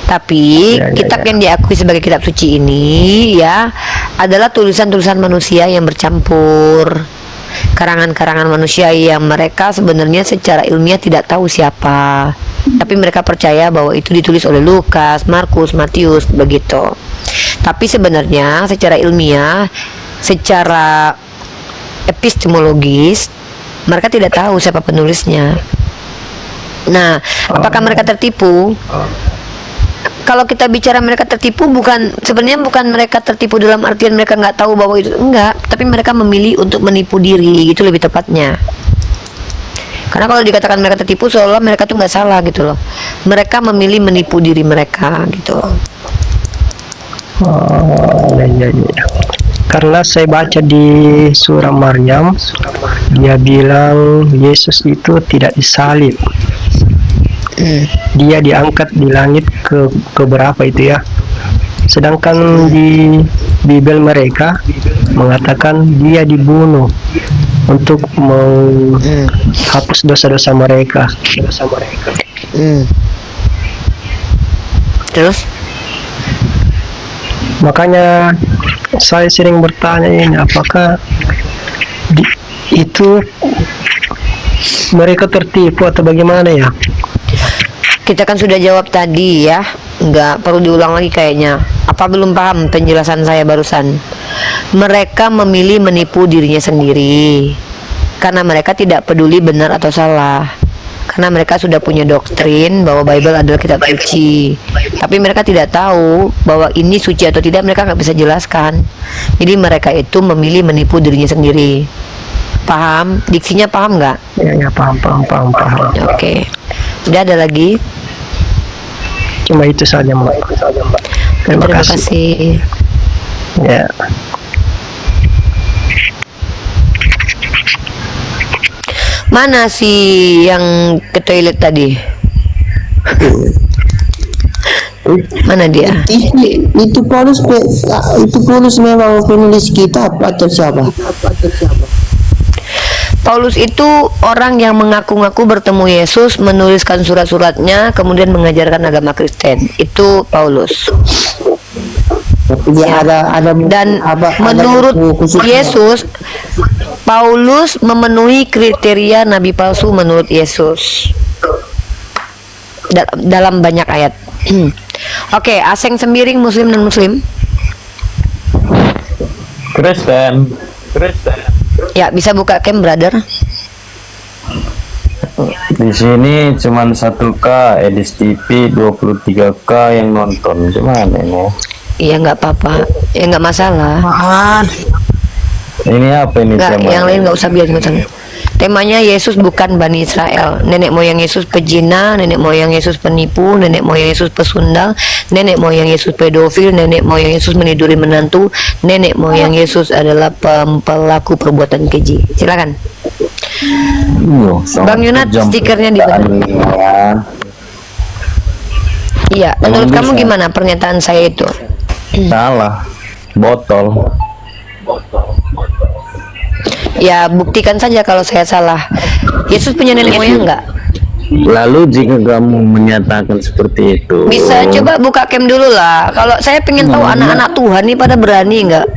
Tapi kitab yang diakui sebagai kitab suci ini ya adalah tulisan-tulisan manusia yang bercampur, karangan-karangan manusia yang mereka sebenarnya secara ilmiah tidak tahu siapa, tapi mereka percaya bahwa itu ditulis oleh Lukas, Markus, Matius, begitu. Tapi sebenarnya secara ilmiah, secara epistemologis, mereka tidak tahu siapa penulisnya. Nah, apakah mereka tertipu? Kalau kita bicara mereka tertipu, sebenarnya bukan mereka tertipu dalam artian mereka nggak tahu bahwa itu, enggak, tapi mereka memilih untuk menipu diri, gitu lebih tepatnya. Karena kalau dikatakan mereka tertipu, seolah mereka tuh nggak salah gitu loh. Mereka memilih menipu diri mereka gitu. Ya. Karena saya baca di surah Maryam, dia bilang Yesus itu tidak disalib. Dia diangkat di langit ke berapa itu ya. Sedangkan di Bible mereka mengatakan dia dibunuh untuk menghapus dosa-dosa mereka. Terus? Makanya saya sering bertanya ini, apakah itu mereka tertipu atau bagaimana ya? Kita kan sudah jawab tadi ya, nggak perlu diulang lagi kayaknya. Apa belum paham penjelasan saya barusan? Mereka memilih menipu dirinya sendiri karena mereka tidak peduli benar atau salah, karena mereka sudah punya doktrin bahwa Bible adalah kitab suci, tapi mereka tidak tahu bahwa ini suci atau tidak. Mereka nggak bisa jelaskan. Jadi mereka itu memilih menipu dirinya sendiri. Paham? Diksinya paham nggak? Ya, paham. Oke. Udah, ada lagi? Cuma itu saja, Mbak. Terima kasih. Ya. Mana sih yang ke toilet tadi? Mana dia? Itu Paulus memang penulis kitab atau siapa? Paulus itu orang yang mengaku-ngaku bertemu Yesus, menuliskan surat-suratnya, kemudian mengajarkan agama Kristen. Itu Paulus. Tapi dia ada Dan ada menurut buku khususnya. Yesus, Paulus memenuhi kriteria nabi palsu menurut Yesus dalam banyak ayat. Oke, aseng sembiring muslim dan muslim. Kristen. Ya, bisa buka cam, brother. Di sini cuman 1K, Edis TV 23K yang nonton. Gimana ini? Iya, nggak apa-apa. Ya, nggak masalah. Ini apa ini Nggak, tema? yang lain nggak usah biar ngutang. Temanya Yesus bukan Bani Israel. Nenek moyang Yesus pezina, nenek moyang Yesus penipu, nenek moyang Yesus pesundal, nenek moyang Yesus pedofil, nenek moyang Yesus meniduri menantu, nenek moyang Yesus adalah pelaku perbuatan keji. Silakan. Bang Yunat, stikernya di mana? Iya, menurut kamu gimana pernyataan saya itu? Salah. Botol. Ya, buktikan saja kalau saya salah. Yesus punya nenek moyang nggak? Lalu jika kamu menyatakan seperti itu, Bisa coba buka cam dulu lah. Kalau saya pengen tahu anak-anak Tuhan nih pada berani nggak?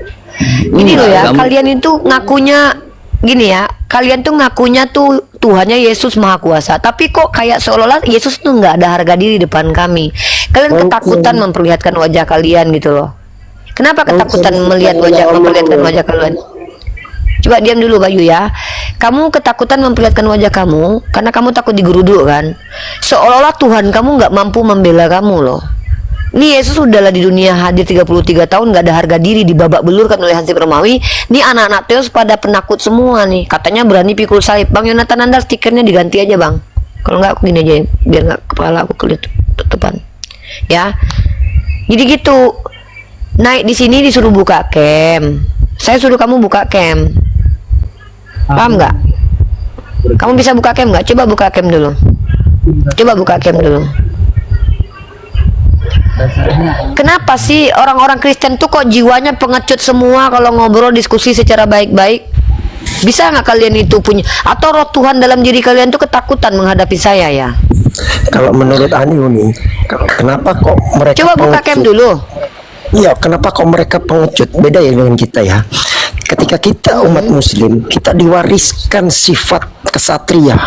Ini loh ya, kalian itu ngakunya gini ya. Kalian tuh ngakunya tuh Tuhannya Yesus Maha Kuasa, tapi kok kayak seolah-olah Yesus tuh nggak ada harga diri depan kami. Kalian ketakutan memperlihatkan wajah kalian gitu loh. Kenapa ketakutan memperlihatkan wajah kalian? Coba diam dulu Bayu ya. Kamu ketakutan memperlihatkan wajah kamu karena kamu takut digeruduk kan? Seolah-olah Tuhan kamu nggak mampu membela kamu loh. Nih Yesus udahlah di dunia hadir 33 tahun nggak ada harga diri, dibabak belurkan oleh Hansip Romawi. Nih anak-anak Teos pada penakut semua nih. Katanya berani pikul salib. Bang Yonatan Andar stikernya diganti aja bang. Kalau nggak aku gini aja biar nggak kepala aku ketutupan. Ya. Jadi gitu. Naik di sini disuruh buka cam. Saya suruh kamu buka cam. Paham nggak? Kamu bisa buka cam nggak? Coba buka cam dulu. Coba buka cam dulu. Kenapa sih orang-orang Kristen tuh kok jiwanya pengecut semua kalau ngobrol diskusi secara baik-baik? Bisa nggak kalian itu punya? Atau roh Tuhan dalam diri kalian tuh ketakutan menghadapi saya ya? Kalau menurut Ani nih, kenapa kok mereka Coba buka cam dulu. Iya, kenapa kok mereka pengecut? Beda ya dengan kita ya. Ketika kita umat muslim, kita diwariskan sifat kesatria.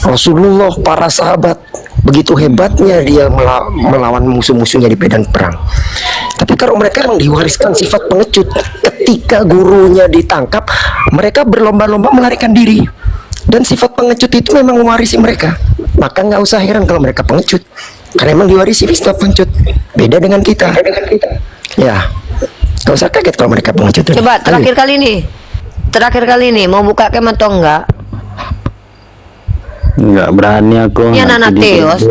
Rasulullah, para sahabat, begitu hebatnya dia melawan musuh-musuhnya di medan perang. Tapi kalau mereka memang diwariskan sifat pengecut, ketika gurunya ditangkap, mereka berlomba-lomba melarikan diri. Dan sifat pengecut itu memang mewarisi mereka. Maka nggak usah heran kalau mereka pengecut, karena memang diwarisi sifat pengecut. Beda dengan kita. Ya, nggak usah kaget kalau mereka pengecut. Coba terakhir kali ini mau buka cam atau enggak? nggak berani aku. Ini anak-anak Teos.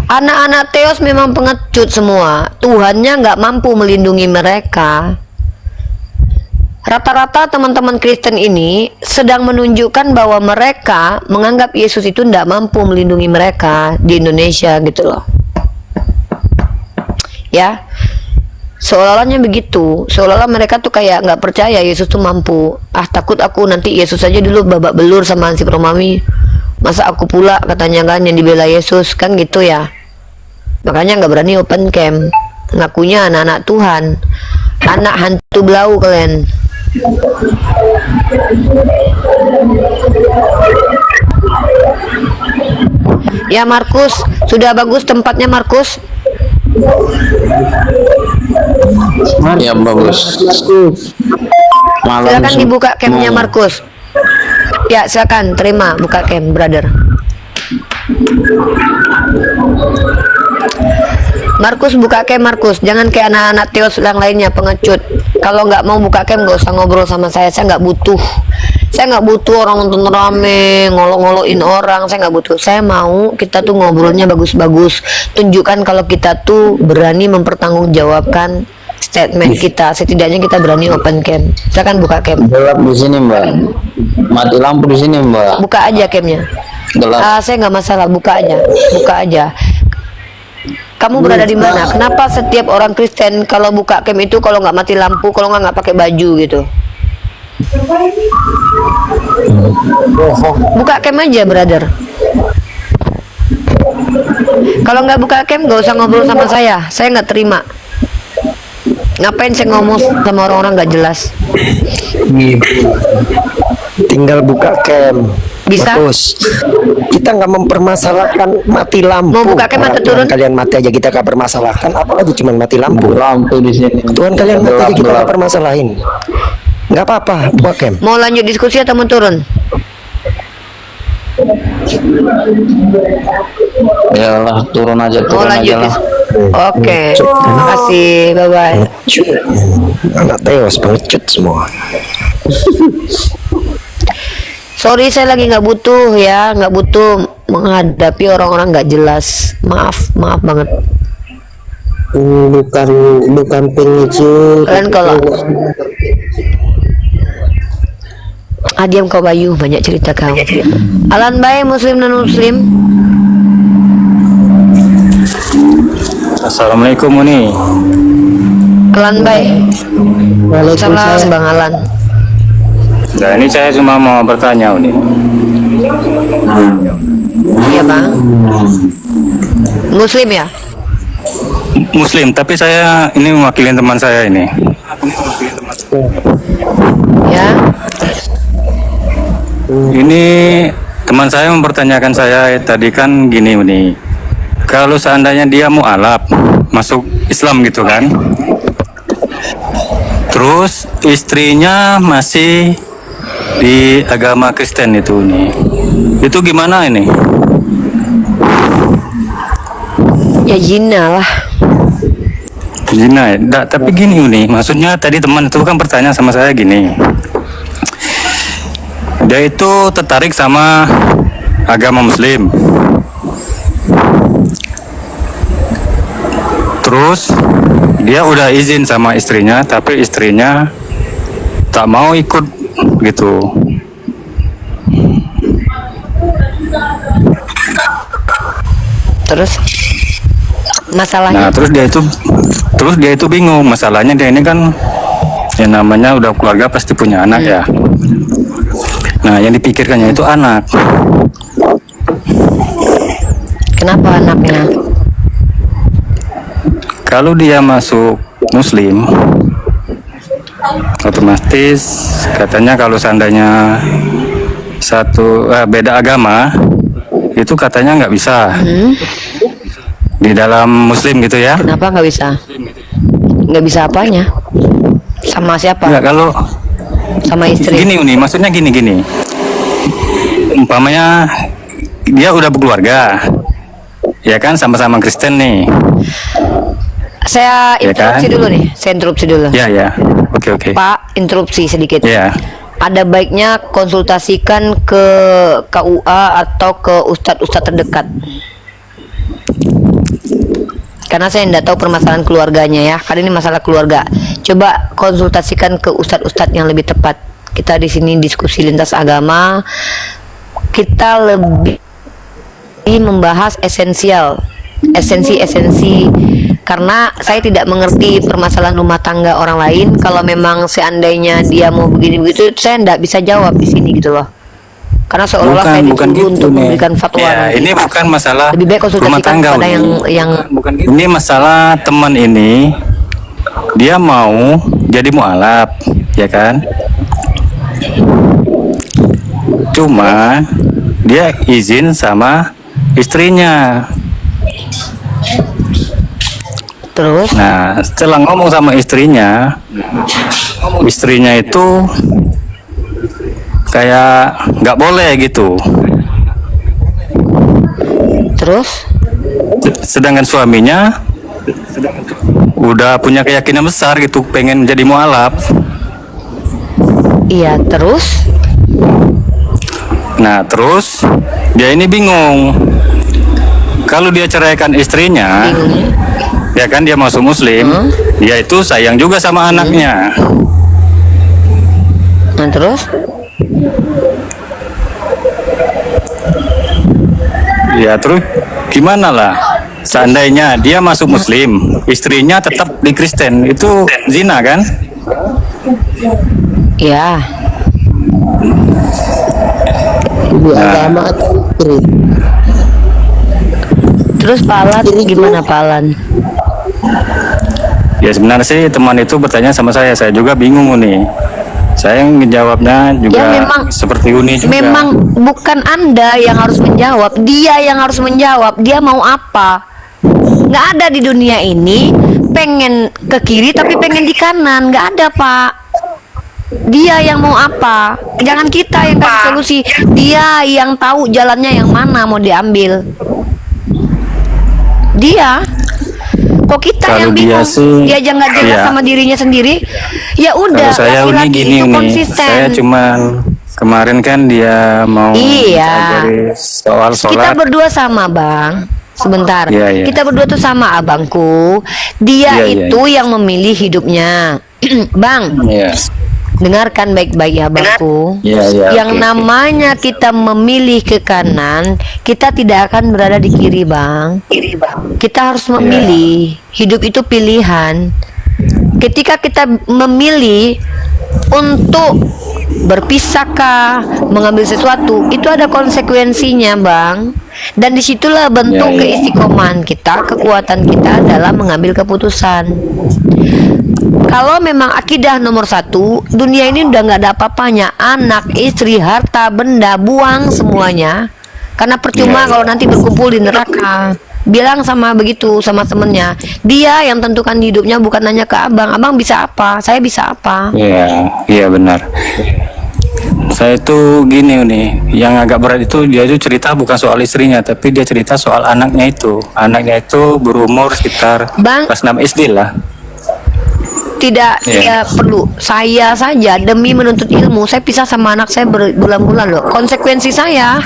Anak-anak Teos memang pengecut semua. Tuhannya nggak mampu melindungi mereka. Rata-rata teman-teman Kristen ini sedang menunjukkan bahwa mereka menganggap Yesus itu tidak mampu melindungi mereka di Indonesia gitu loh. Ya, seolah-olahnya begitu. Seolah-olah mereka tuh kayak nggak percaya Yesus tuh mampu. Ah, takut aku nanti Yesus aja dulu babak belur sama Hansip Romawi. Masa aku pula katanya kan yang dibela Yesus kan gitu ya. Makanya nggak berani open cam. Ngakunya anak-anak Tuhan. Anak hantu belau kalian. Ya Markus, sudah bagus tempatnya Markus. Ya bagus. Silakan dibuka camnya Markus. Ya silakan terima buka cam brother. Markus buka cam Markus, jangan kayak anak-anak Teos yang lainnya pengecut. Kalau nggak mau buka cam nggak usah ngobrol sama saya nggak butuh. Saya nggak butuh orang nonton rame ngolok-ngolokin orang, saya nggak butuh. Saya mau kita tuh ngobrolnya bagus-bagus, tunjukkan kalau kita tuh berani mempertanggungjawabkan statement kita. Setidaknya kita berani open cam. Silakan buka cam. Gelap di sini mbak. Mati lampu di sini mbak. Buka aja camnya. Gelap. Saya nggak masalah, buka aja, buka aja. Kamu berada di mana? Kenapa setiap orang Kristen kalau buka cam itu kalau nggak mati lampu, kalau nggak pakai baju gitu? Buka cam aja, brother. Kalau nggak buka cam, nggak usah ngobrol sama saya nggak terima. Ngapain saya ngomong sama orang-orang nggak jelas? Tinggal buka cam. Bisa? Bagus. Kita nggak mempermasalahkan mati lampu. Mau buka cam atau Orang turun? Tuhan kalian mati aja kita nggak permasalahkan, apalagi cuma mati lampu. Lampu di sini. Tuhan kalian mati aja kita Gelap. nggak permasalahin. Nggak apa-apa, buka cam. Mau lanjut diskusi atau mau turun? Yalah, turun aja, Mau turun aja lanjut lah. Oke, terima kasih, bye bye. Anak tewas pengecut semua. Sorry, saya lagi nggak butuh ya, nggak butuh menghadapi orang-orang nggak jelas. Maaf banget. Bukan pengecut. Kalian kalau diam kau Bayu, banyak cerita kau. Alan Bay, muslim non muslim. Assalamualaikum Uni. Alan Bay. Salam Bang Alan. Nah ini saya cuma mau bertanya Uni. Iya Bang. Muslim ya? Muslim, tapi saya ini mewakili teman saya ini. Ya. Ini teman saya mempertanyakan saya tadi kan gini nih. Kalau seandainya dia mualaf masuk Islam gitu kan. Terus istrinya masih di agama Kristen itu nih. Itu gimana ini? Ya zina lah. Zina ya? Tapi gini nih, maksudnya tadi teman itu kan bertanya sama saya gini. Dia itu tertarik sama agama Muslim. Terus dia udah izin sama istrinya, tapi istrinya tak mau ikut gitu. Terus Nah, masalahnya terus dia itu bingung. Masalahnya dia ini kan yang namanya udah keluarga pasti punya anak ya. Nah, yang dipikirkannya itu anak. kenapa anaknya? Kalau dia masuk Muslim, otomatis katanya kalau seandainya beda agama, itu katanya nggak bisa di dalam Muslim gitu ya. Kenapa nggak bisa? Nggak bisa apanya? Sama siapa? Enggak, kalau Sama istri. gini Uni, maksudnya gini. Umpamanya dia udah berkeluarga, ya kan, sama-sama Kristen nih. Saya Ya interupsi kan? dulu nih. Saya interupsi dulu. Ya, oke. Pak, interupsi sedikit. Ya, Ada baiknya konsultasikan ke KUA atau ke ustadz-ustadz terdekat. Karena saya tidak tahu permasalahan keluarganya ya. Karena ini masalah keluarga. Coba konsultasikan ke ustadz-ustadz yang lebih tepat. Kita di sini diskusi lintas agama. Kita lebih membahas esensi karena saya tidak mengerti permasalahan rumah tangga orang lain. Kalau memang seandainya dia mau begini begitu, saya tidak bisa jawab di sini gitu loh. Karena seolah-olah saya bukan dituduh gitu untuk nih. memberikan fatwa. Ya, ini bukan masalah Lebih baik rumah konsultasikan tangga kepada Uni. yang Bukan gitu. Ini masalah teman ini, dia mau jadi mualaf, ya kan? Cuma dia izin sama istrinya. terus Nah, setelah ngomong sama istrinya itu kayak nggak boleh gitu. terus Sedangkan suaminya udah punya keyakinan besar gitu, pengen jadi mualaf. iya terus Nah, terus dia ini bingung. Kalau dia ceraikan istrinya, ya kan, dia masuk Muslim, dia itu sayang juga sama anaknya. nah terus Ya, terus gimana lah? Seandainya dia masuk Muslim, istrinya tetap di Kristen, itu zina kan? ya Ibu agama atau istri. terus Pak Alan gimana Pak Alan? Ya sebenarnya sih teman itu bertanya sama saya juga bingung nih. Saya menjawabnya juga Ya, memang- seperti Uni juga. Memang bukan Anda yang harus menjawab, dia yang harus menjawab. Dia mau apa? Nggak ada di dunia ini pengen ke kiri tapi pengen di kanan. Nggak ada, Pak. Dia yang mau apa? Jangan kita yang kasih solusi. Dia yang tahu jalannya yang mana mau diambil. Dia. Kok kita Kalau yang dia bingung? sih, Dia aja nggak jelas iya. sama dirinya sendiri. Ya udah, Kalau saya Uni laki-laki gini itu Uni, konsisten. saya cuman kemarin kan dia mau Iya. ajari soal Kita sholat. berdua sama, Bang. Sebentar. Iya, iya. Kita berdua tuh sama, abangku. Dia Iya, iya, itu yang memilih hidupnya. Bang, Iya. dengarkan baik-baik ya, abangku. Iya, iya, Yang oke, oke. namanya kita memilih ke kanan, kita tidak akan berada di kiri, Bang. Kita harus memilih. Hidup itu pilihan. Ketika kita memilih untuk berpisahkah, mengambil sesuatu, itu ada konsekuensinya, Bang. Dan disitulah bentuk Ya, ya. keistiqomahan kita, kekuatan kita dalam mengambil keputusan. Kalau memang akidah nomor satu, dunia ini udah nggak ada apa-apanya. Anak, istri, harta, benda, buang semuanya. Karena percuma Ya, ya. kalau nanti berkumpul di neraka. Bilang sama begitu sama temennya. Dia yang tentukan hidupnya, bukan nanya ke abang. Abang bisa apa? Saya bisa apa? Iya, iya benar. Saya itu gini nih, yang agak berat itu dia itu cerita bukan soal istrinya, tapi dia cerita soal anaknya itu. Anaknya itu berumur sekitar Bang. kelas 6 SD lah. Tidak, Iya. tidak perlu. Saya saja demi menuntut ilmu, saya pisah sama anak saya berbulan-bulan loh. Konsekuensi saya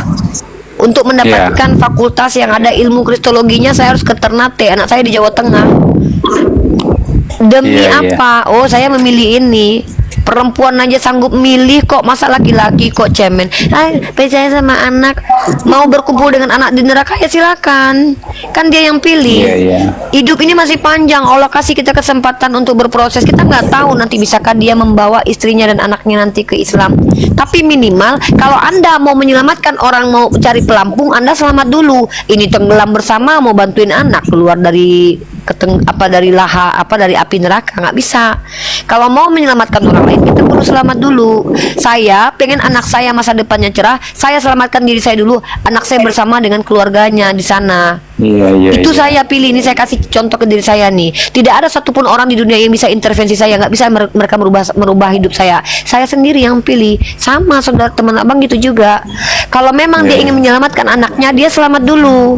untuk mendapatkan fakultas yang ada ilmu kristologinya, saya harus ke Ternate. Anak saya di Jawa Tengah. Demi Iya, iya. apa? Oh, saya memilih ini. Perempuan aja sanggup milih kok, masa laki-laki kok cemen. Percaya sama anak, mau berkumpul dengan anak di neraka ya silakan. Kan dia yang pilih. Iya, iya. Hidup ini masih panjang. Allah kasih kita kesempatan untuk berproses. Kita nggak tahu nanti bisakah dia membawa istrinya dan anaknya nanti ke Islam. Tapi minimal kalau Anda mau menyelamatkan orang, mau cari pelampung, Anda selamat dulu. Ini tenggelam bersama, mau bantuin anak keluar dari dari api neraka, nggak bisa. Kalau mau menyelamatkan orang lain, kita perlu selamat dulu. Saya pengen anak saya masa depannya cerah, saya selamatkan diri saya dulu, anak saya bersama dengan keluarganya di sana. Iya, iya. Itu iya. saya pilih. Ini saya kasih contoh ke diri saya nih. Tidak ada satupun orang di dunia yang bisa intervensi saya. Nggak bisa mereka merubah hidup saya. Saya sendiri yang pilih. Sama saudara teman abang gitu juga. Kalau memang dia ingin menyelamatkan anaknya, dia selamat dulu.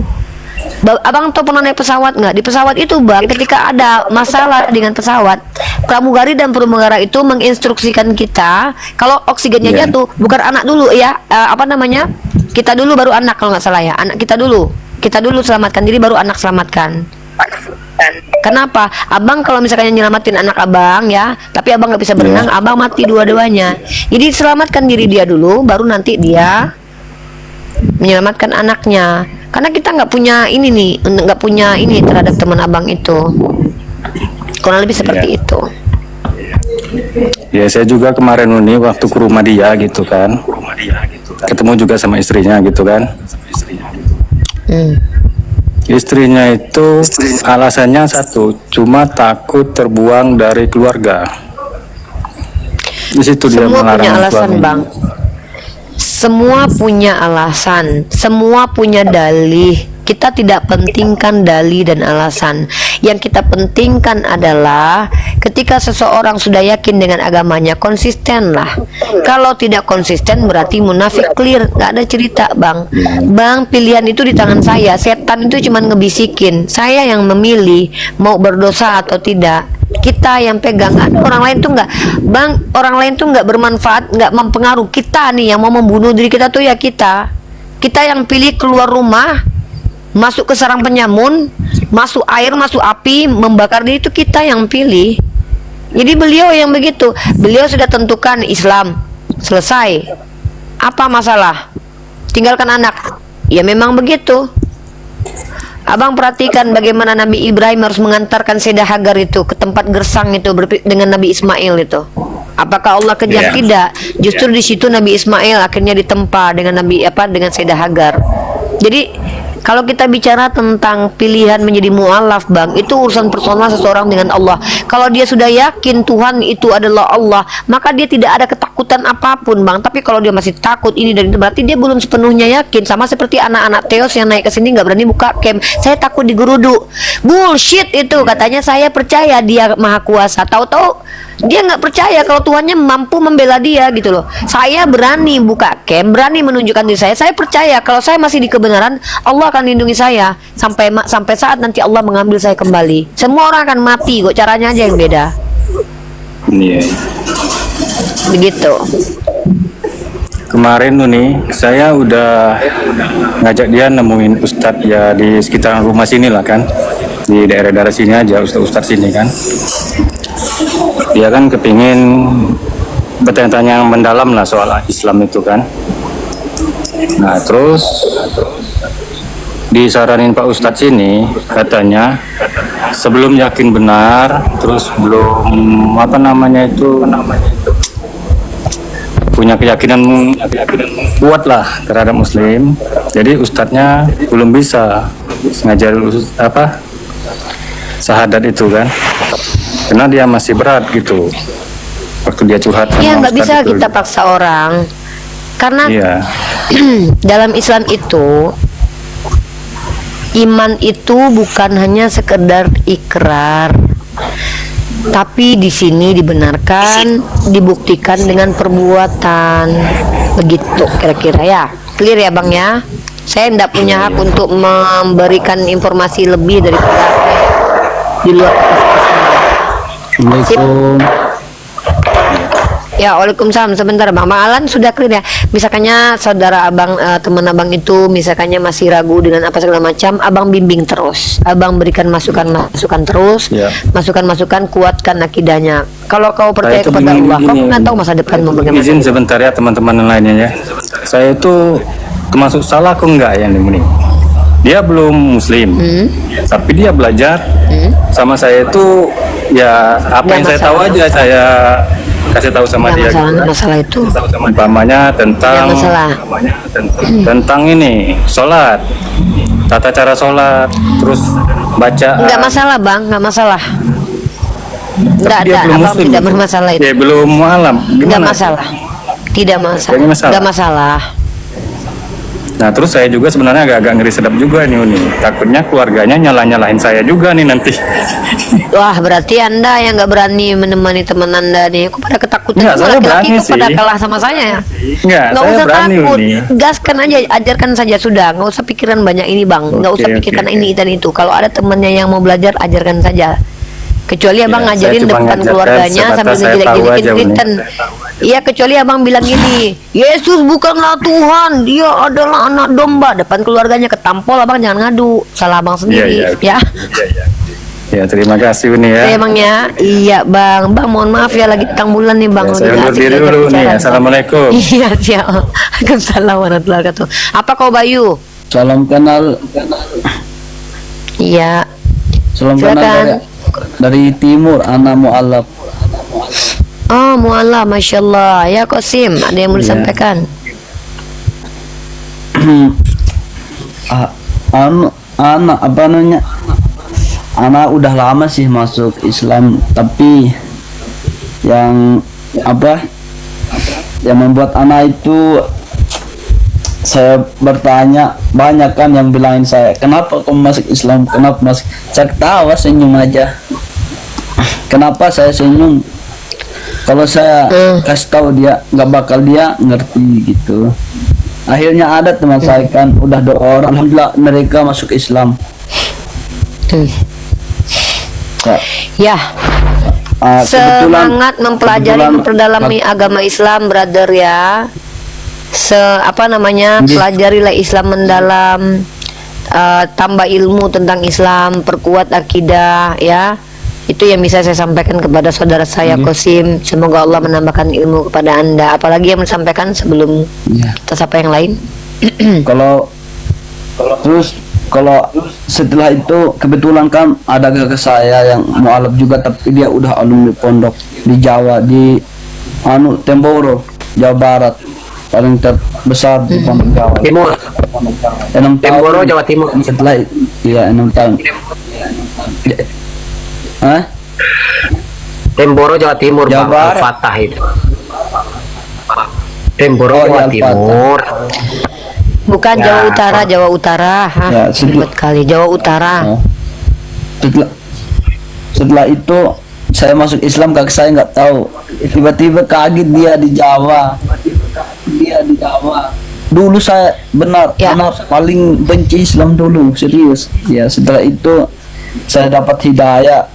Abang tuh pernah naik pesawat nggak? Di pesawat itu, Bang, ketika ada masalah dengan pesawat, pramugari dan pramugara itu menginstruksikan kita kalau oksigennya Iya. jatuh, bukan anak dulu ya, kita dulu baru anak, kalau nggak salah ya, anak kita dulu selamatkan diri, baru anak selamatkan. Kenapa? Abang kalau misalkan nyelamatin anak abang ya, tapi abang nggak bisa berenang, abang mati dua-duanya. Jadi selamatkan diri dia dulu, baru nanti dia menyelamatkan anaknya. Karena kita nggak punya ini terhadap teman abang itu. Kurang lebih seperti itu. Ya saya juga kemarin Uni waktu ke rumah dia gitu kan. Ketemu juga sama istrinya gitu kan. Istrinya itu alasannya satu, cuma takut terbuang dari keluarga. Di situ dia Semua punya melarang alasan, suaminya. Bang. Semua punya alasan, semua punya dalih. Kita tidak pentingkan dalih dan alasan. Yang kita pentingkan adalah ketika seseorang sudah yakin dengan agamanya, konsistenlah. Kalau tidak konsisten berarti munafik, clear, nggak ada cerita, Bang. Bang, pilihan itu di tangan saya. Setan itu cuma ngebisikin. Saya yang memilih mau berdosa atau tidak. Kita yang pegang. Ada orang lain tuh nggak, Bang, orang lain tuh nggak bermanfaat, nggak mempengaruhi. Kita nih yang mau membunuh diri kita tuh ya kita yang pilih keluar rumah, masuk ke sarang penyamun, masuk air, masuk api, membakar diri, itu kita yang pilih. Jadi beliau yang begitu, beliau sudah tentukan Islam, selesai. Apa masalah? Tinggalkan anak. Ya memang begitu. Abang perhatikan bagaimana Nabi Ibrahim harus mengantarkan Sayyidah Hagar itu ke tempat gersang itu dengan Nabi Ismail itu. Apakah Allah kejam? Iya. Tidak. Justru di situ Nabi Ismail akhirnya ditempa dengan dengan Sayyidah Hagar. Jadi Kalau kita bicara tentang pilihan menjadi mu'alaf, Bang, itu urusan personal seseorang dengan Allah. Kalau dia sudah yakin Tuhan itu adalah Allah, maka dia tidak ada ketakutan apapun, Bang. Tapi kalau dia masih takut ini dan itu, berarti dia belum sepenuhnya yakin. Sama seperti anak-anak Teos yang naik ke sini nggak berani buka camp. Saya takut digeruduk. Bullshit itu, katanya saya percaya dia maha kuasa. Tahu-tahu dia nggak percaya kalau Tuhannya mampu membela dia gitu loh. Saya berani buka camp, berani menunjukkan diri saya. Saya percaya kalau saya masih di kebenaran, Allah akan lindungi saya sampai saat nanti Allah mengambil saya kembali. Semua orang akan mati kok, caranya aja yang beda. Iya. Begitu. Kemarin tuh nih, saya udah ngajak dia nemuin ustadz ya di sekitaran rumah sini lah kan, di daerah-daerah sini aja, ustadz sini kan. Dia kan kepingin bertanya-tanya yang mendalam lah soal Islam itu kan. Nah terus disaranin Pak Ustadz sini, katanya sebelum yakin benar, terus belum punya keyakinan kuat lah terhadap Muslim. Jadi Ustadznya belum bisa ngajar syahadat itu kan, karena dia masih berat gitu waktu dia curhat sama Ya nggak bisa itu. kita paksa orang, karena Iya. dalam Islam itu iman itu bukan hanya sekedar ikrar, tapi di sini dibenarkan, dibuktikan dengan perbuatan. Begitu kira-kira ya. Clear ya Bang ya? Saya tidak punya hak untuk memberikan informasi lebih daripada di luar. Assalamualaikum. Ya, waalaikumsalam. Sebentar Bang, Bang Alan sudah clear ya. Misalkannya saudara abang, teman abang itu misalkannya masih ragu dengan apa segala macam, abang bimbing terus, abang berikan masukan terus, Ya. masukan kuatkan akidahnya. Kalau kau percaya Saya itu kepada bingung Allah, kau gini, nggak tahu masa depan mau bagaimana. Izin sebentar ya teman-teman yang lainnya ya. Saya itu termasuk salah kok enggak yang ini? Dia belum Muslim, tapi dia belajar sama saya itu ya apa Nggak yang saya tahu masalah. aja saya kasih tahu sama dia. Nggak masalah itu. Umpamanya tentang Nggak masalah. tentang ini sholat, tata cara sholat, terus baca. Nggak masalah Bang, nggak masalah. Nggak Tapi dia ada, belum abang Muslim tidak itu. bermasalah itu. Dia belum alam. Nggak Gimana? masalah. Tidak masalah. Nggak masalah. Nggak masalah. Nah terus saya juga sebenarnya agak-agak ngeri sedap juga nih Uni. Takutnya keluarganya nyalahin saya juga nih nanti. Wah, berarti Anda yang nggak berani menemani teman Anda nih. Kok pada ketakutan? Nggak, Kok saya laki-laki berani kok pada sih. kalah sama saya ya? Nggak, Nggak saya usah berani takut. Uni. Gaskan aja, ajarkan saja sudah. Nggak usah pikiran banyak ini Bang. Nggak usah Oke, pikirkan oke. ini dan itu. Kalau ada temannya yang mau belajar, ajarkan saja. Kecuali abang Ya, ngajarin saya cuma depan ngajarkan keluarganya sebatas sambil saya tahu aja, ngejelek-jelekin. Iya, kecuali abang bilang gini, Yesus bukanlah Tuhan, dia adalah anak domba. Depan keluarganya ketampol, abang jangan ngadu. Salah abang sendiri, Iya, ya. Ya terima kasih Uni ya. Emang ya, iya Bang, mohon maaf ya lagi tentang bulan nih Bang. Ya, saya Lagi undur asik diri diajak dulu nih. bicara. Assalamualaikum. Iya siap. Waalaikumsalam warahmatullahi wabarakatuh. Apa kau Bayu? Salam kenal. Iya. Salam kenal Silakan. dari timur, anak mu'alaf. Oh mu'alaf, Masya Allah. Ya Qasim, ada yang mau Iya. disampaikan? Anak apa namanya? Anak udah lama sih masuk Islam, tapi yang apa? Yang membuat anak itu saya bertanya, banyak kan yang bilangin saya, kenapa kamu masuk Islam, kenapa masuk? Saya ketawa, senyum aja. Kenapa saya senyum? Kalau saya kasih tahu dia, nggak bakal dia ngerti gitu. Akhirnya ada teman saya kan, udah 2 orang, alhamdulillah mereka masuk Islam. Ya. Kebetulan- Semangat mempelajari, kebetulan- memperdalami agama Islam, brother ya. Pelajarilah Islam mendalam, tambah ilmu tentang Islam, perkuat akidah ya. Itu yang bisa saya sampaikan kepada saudara saya Qasim. Semoga Allah menambahkan ilmu kepada Anda. Apalagi yang disampaikan sebelum kita sapa yang lain. Kalau setelah itu kebetulan kan ada kakak saya yang mualaf juga, tapi dia udah alumni pondok di Jawa, di Temboro, Jawa Barat, paling terbesar di pondok Jawa. 6 tahun. Temboro, Jawa Timur. Setelah iya 6 tahun. Hah? Temboro, Jawa Timur, Jawa Bang. Barat. Al-Fatah itu. Temboro, Oh, Jawa iya, Timur. Bukan Ya, Jawa Utara, Jawa Utara. Hah, Ya, sebelah- ribet kali. Jawa Utara. Oh. Setelah itu saya masuk Islam, kakak saya nggak tahu. Tiba-tiba kaget dia di Jawa. Dulu saya benar Ya. anak paling benci Islam dulu, serius. Ya setelah itu saya dapat hidayah.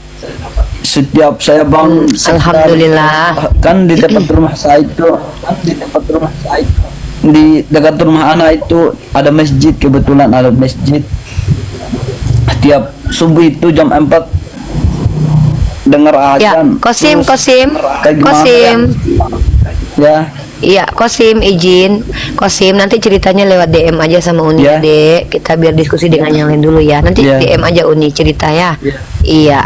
Setiap saya bangun, Alhamdulillah. kan di dekat rumah saya itu, di dekat rumah anak itu ada masjid, kebetulan ada masjid. Tiap subuh itu jam 4 dengar Ya, azan. Kosim, Terus Kosim, kayak gimana Kosim. ya? Iya, Kosim izin. Kosim nanti ceritanya lewat DM aja sama Uni Ya. Dek. Kita biar diskusi dengan yang lain dulu ya. Nanti Ya. DM aja Uni cerita ya. Iya.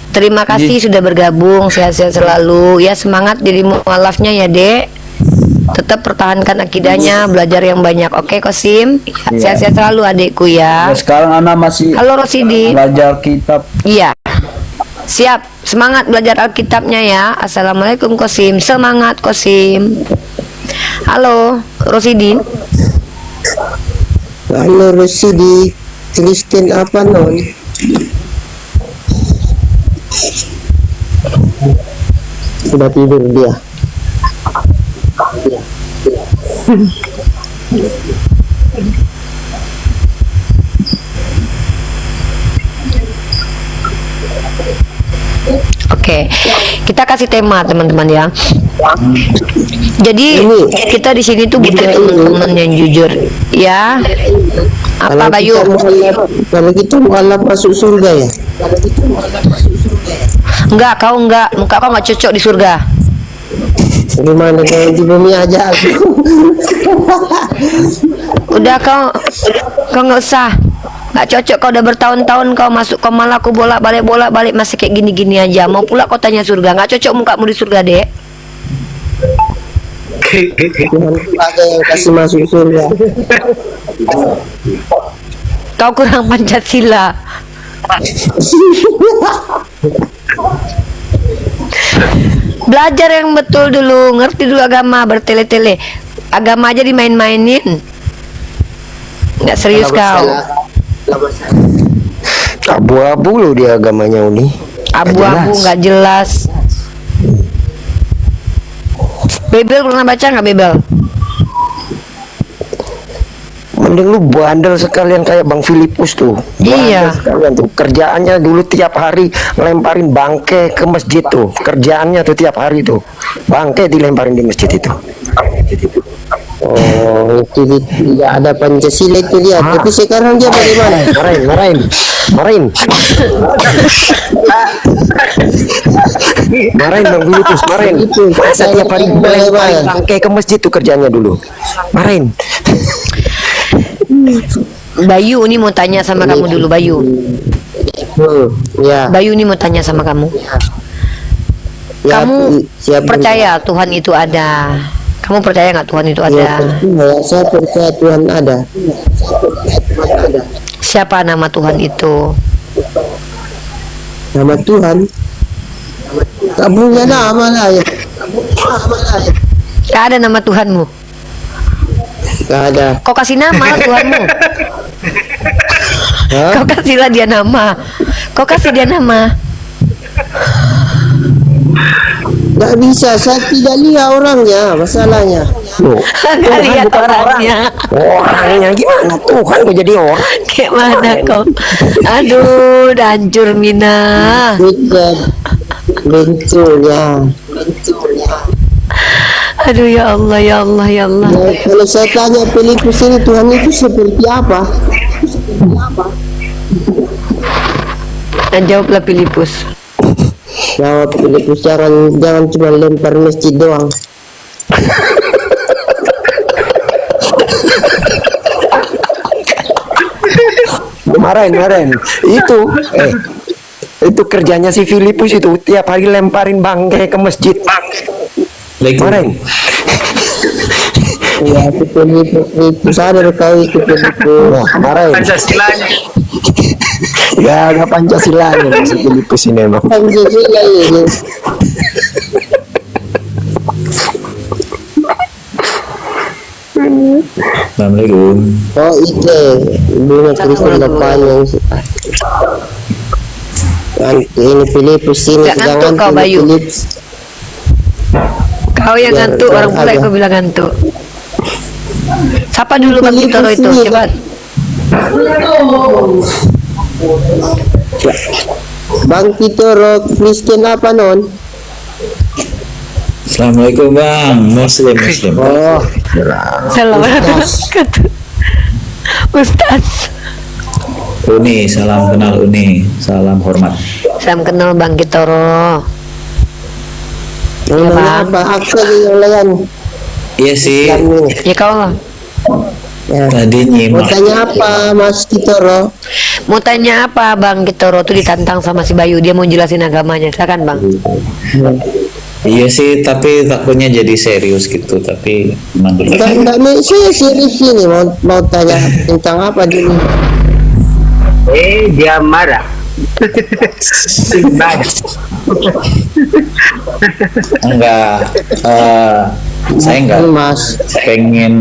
Terima kasih sudah bergabung. Sehat-sehat selalu. Ya, semangat diri mualafnya ya, Dek. Tetap pertahankan akidahnya, belajar yang banyak. Oke, Kosim. Ya, Ya. sehat-sehat selalu adekku ya. Ya, sekarang anak masih Halo Rosidi. belajar kitab. Iya. Siap, semangat belajar Alkitabnya ya. Assalamualaikum Kosim. Semangat Kosim. Halo Rosidin. Halo Rosidi, Kristen apa non? Sudah tidur dia. Oke, kita kasih tema teman-teman ya. Jadi kita di sini tuh butuh teman-teman yang jujur, ya. Apa Bayu? Kalau kita mualaf masuk surga ya? Enggak, kau enggak, muka kau enggak cocok di surga. Gimana kalau di bumi aja aku? Udah kau nggak usah. Nggak cocok, kau udah bertahun-tahun kau masuk, kau malah aku bolak-balik masih kayak gini-gini aja. Mau pula kau tanya surga, nggak cocok mukamu di surga, Dek. Tuhan aja yang kasih masuk surga. Kau kurang Pancasila. Belajar yang betul dulu, ngerti dulu agama, bertele-tele. Agama aja dimain-mainin. Nggak serius kau. Abu-abu loh dia agamanya Uni. Abu-abu nggak jelas. Bebel pernah baca nggak Bebel? Mending lu bandel sekalian kayak Bang Filipus tuh. Iya. Bandel sekalian tuh. Kerjaannya dulu tiap hari ngelemparin bangke ke masjid tuh. Kerjaannya tuh tiap hari tuh. Bangke dilemparin di masjid itu. Oh, itu tidak ada Pancasila itu dia. Tapi sekarang dia bagaimana? Marahin Bang Filipus, marahin. Masa tiap hari ngelemparin bangke ke masjid tuh kerjaannya dulu. Marahin. Bayu ini mau tanya sama kamu dulu, Bayu. Ya. Bayu ini mau tanya sama kamu. Ya, Kamu siap percaya Tuhan itu ada? Kamu percaya nggak Tuhan itu Ya, ada? percaya, saya percaya Tuhan ada. Siapa nama Tuhan itu? Nama Tuhan. Tak punya nama lah ya. Gak ada nama Tuhanmu. Tak ada. Kau kasih nama lah Tuhanmu. Hah? Kau kasihlah dia nama. Kau kasih dia nama. Tak bisa, saya tidak lihat orangnya, masalahnya. Loh, Gak lihat orangnya. orangnya gimana? Tuhan kok jadi orang? Kayak mana kau? Aduh, udah hancur Mina. Bukan bentuknya. Aduh ya Allah, ya Allah, ya Allah. Ya, kalau saya tanya Filipus ini Tuhan itu seperti apa? Dan jawablah Filipus. Jawab Filipus, jangan cuma lempar masjid doang. Marahin. Itu kerjanya si Filipus itu tiap hari lemparin bangke ke masjid. Marahin. Ya, si Filipus sadar kau itu Filipus. Wah, marahin. Pancasilanya. Gak ada Pancasilanya si Filipus ini emang. Pancasila ini. Assalamualaikum. Oh itu bunga Kristen bapaknya. Ini Filipus ini Nggak ngantuk kau, Bayu. Filipus. Kau yang Ya, ngantuk, orang pula ada. yang kau bilang ngantuk. Siapa dulu Bang Kitoro itu? Cepat. Bang Kitoro Kristen apa non? Assalamualaikum bang. Muslim. Oh, Assalamualaikum. Ustaz. Uni, salam kenal Uni. Salam hormat. Salam kenal Bang Kitoro. ini Bang. apa? Aku yang lain. Iya sih. Ya kau lah. Ya. Tadi Mau nyimak. tanya apa Mas Kitoro? Mau tanya apa Bang Kitoro tuh ditantang sama si Bayu, dia mau jelasin agamanya. Silakan Bang. Iya sih, tapi takutnya jadi serius gitu. Tapi emang dulu. Enggak, saya serius ini mau tanya tentang apa dulu? Dia marah. Enggak. Saya enggak Mas. pengen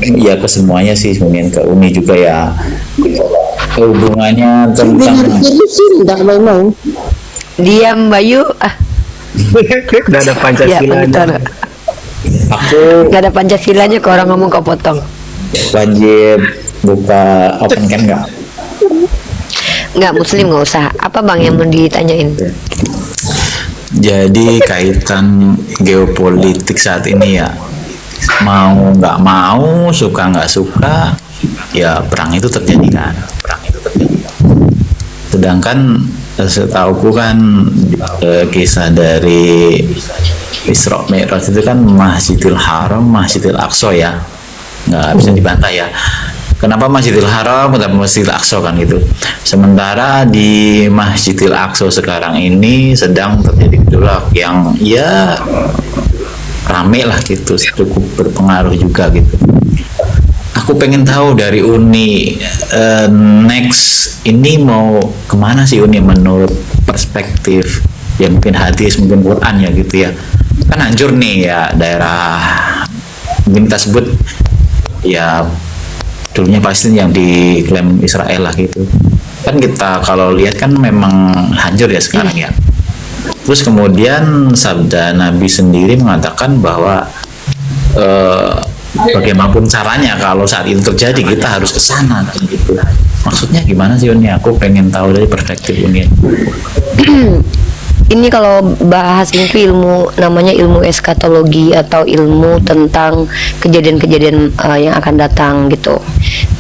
ya ke semuanya sih, mungkin ke Uni juga ya. Hubungannya tentang Serius ini enggak main-main. Diam Bayu. Udah ada Ya Pancasila. Bang Kitoro. aku Gak ada Pancasilanya, ke orang ngomong kau potong. wajib buka open cam enggak? Nggak Muslim nggak usah. Apa Bang yang mau ditanyain? Jadi kaitan geopolitik saat ini ya, mau nggak mau, suka nggak suka, ya perang itu terjadi kan. Sedangkan setauku kan kisah dari Isra Mi'raj itu kan Masjidil Haram, Masjidil Aqsa ya, nggak bisa dibantah ya. Kenapa Masjidil Haram dan Masjidil Aqsa kan gitu. Sementara di Masjidil Aqsa sekarang ini sedang terjadi gejolak yang ya rame lah gitu, cukup berpengaruh juga gitu. Aku pengen tahu dari Uni next ini mau kemana sih Uni menurut perspektif ya, mungkin hadis, mungkin Quran ya gitu ya. Kan hancur nih ya daerah mungkin kita sebut ya dulunya Palestina yang diklaim Israel lah gitu. Kan kita kalau lihat kan memang hancur ya sekarang ya. Terus kemudian sabda Nabi sendiri mengatakan bahwa bagaimanapun caranya kalau saat itu terjadi kita harus ke sana gitu. Maksudnya gimana sih Uni? Aku pengen tahu dari perspektif Uni. Ini kalau bahas itu ilmu namanya ilmu eskatologi atau ilmu tentang kejadian-kejadian yang akan datang gitu.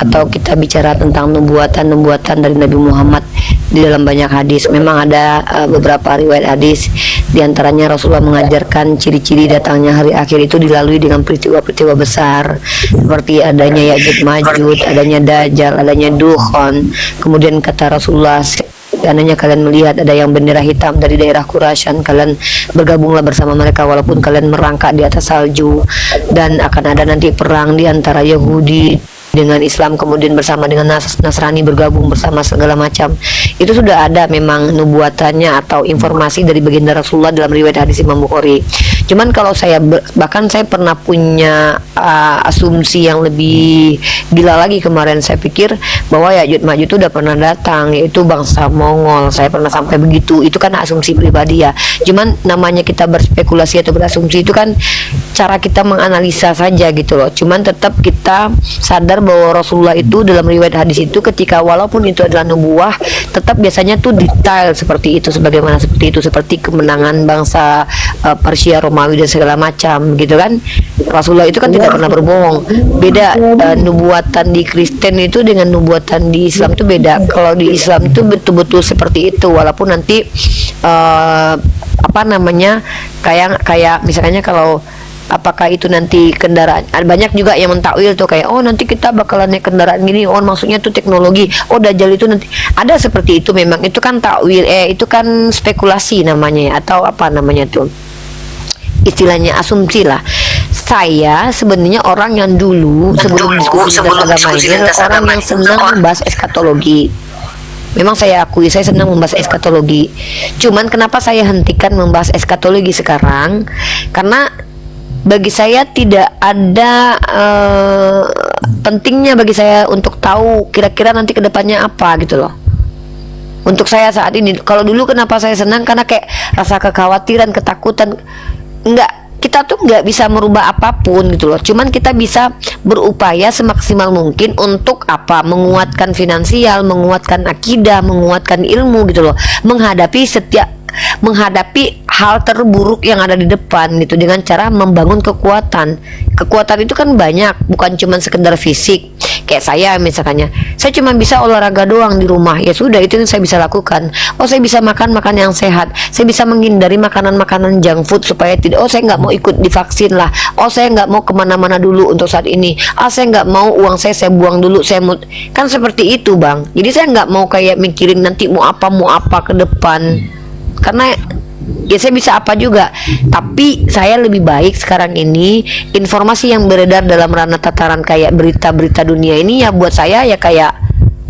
Atau kita bicara tentang nubuatan dari Nabi Muhammad di dalam banyak hadis. Memang ada beberapa riwayat hadis, di antaranya Rasulullah mengajarkan ciri-ciri datangnya hari akhir itu dilalui dengan peristiwa-peristiwa besar seperti adanya Ya'juj Ma'juj, adanya Dajjal, adanya Dukhon. Kemudian kata Rasulullah, seandainya kalian melihat ada yang bendera hitam dari daerah Quraisyan, kalian bergabunglah bersama mereka walaupun kalian merangkak di atas salju, dan akan ada nanti perang di antara Yahudi dengan Islam, kemudian bersama dengan Nasrani bergabung bersama segala macam. Itu sudah ada memang nubuatannya atau informasi dari baginda Rasulullah dalam riwayat hadis Imam Bukhari. Cuman kalau saya bahkan saya pernah punya asumsi yang lebih gila lagi kemarin. Saya pikir bahwa Ya'juj Ma'juj itu udah pernah datang, yaitu bangsa Mongol. Saya pernah sampai begitu. Itu kan asumsi pribadi ya. Cuman namanya kita berspekulasi atau berasumsi itu kan cara kita menganalisa saja gitu loh. Cuman tetap kita sadar bahwa Rasulullah itu dalam riwayat hadis itu ketika walaupun itu adalah nubuah, tetap biasanya tuh detail seperti itu, sebagaimana seperti itu, seperti kemenangan bangsa Persia, Romawi dan segala macam gitu kan. Rasulullah itu kan tidak pernah berbohong. Beda nubuatan di Kristen itu dengan nubuatan di Islam itu beda. Kalau di Islam itu betul-betul seperti itu, walaupun nanti apa namanya kayak misalnya kalau apakah itu nanti kendaraan, banyak juga yang mentakwil tuh kayak oh nanti kita bakalan naik kendaraan gini, oh maksudnya tuh teknologi, oh Dajjal itu nanti ada seperti itu. Memang itu kan takwil, itu kan spekulasi namanya ya, atau apa namanya tuh istilahnya, asumsi lah. saya sebenarnya orang yang dulu sebelum diskusi lintas agama ini adalah orang yang senang membahas eskatologi. Memang saya akui saya senang membahas eskatologi. Cuman kenapa saya hentikan membahas eskatologi sekarang? Karena bagi saya tidak ada pentingnya bagi saya untuk tahu kira-kira nanti kedepannya apa gitu loh. Untuk saya saat ini, kalau dulu kenapa saya senang karena kayak rasa kekhawatiran, ketakutan, kita tuh nggak bisa merubah apapun gitu loh. Cuman kita bisa berupaya semaksimal mungkin untuk apa? Menguatkan finansial, menguatkan akidah, menguatkan ilmu gitu loh. Menghadapi hal terburuk yang ada di depan gitu dengan cara membangun kekuatan. Kekuatan itu kan banyak, bukan cuma sekedar fisik. Kayak saya misalnya, saya cuma bisa olahraga doang di rumah. Ya sudah, itu yang saya bisa lakukan. Oh, saya bisa makan yang sehat. Saya bisa menghindari makanan-makanan junk food supaya tidak. Oh, saya nggak mau ikut divaksin lah. Oh, saya nggak mau kemana-mana dulu untuk saat ini. Saya nggak mau uang saya buang dulu. Kan seperti itu, Bang. Jadi saya nggak mau kayak mikirin nanti mau apa ke depan. Karena ya saya bisa apa juga, tapi saya lebih baik sekarang ini informasi yang beredar dalam ranah tataran kayak berita-berita dunia ini ya buat saya ya kayak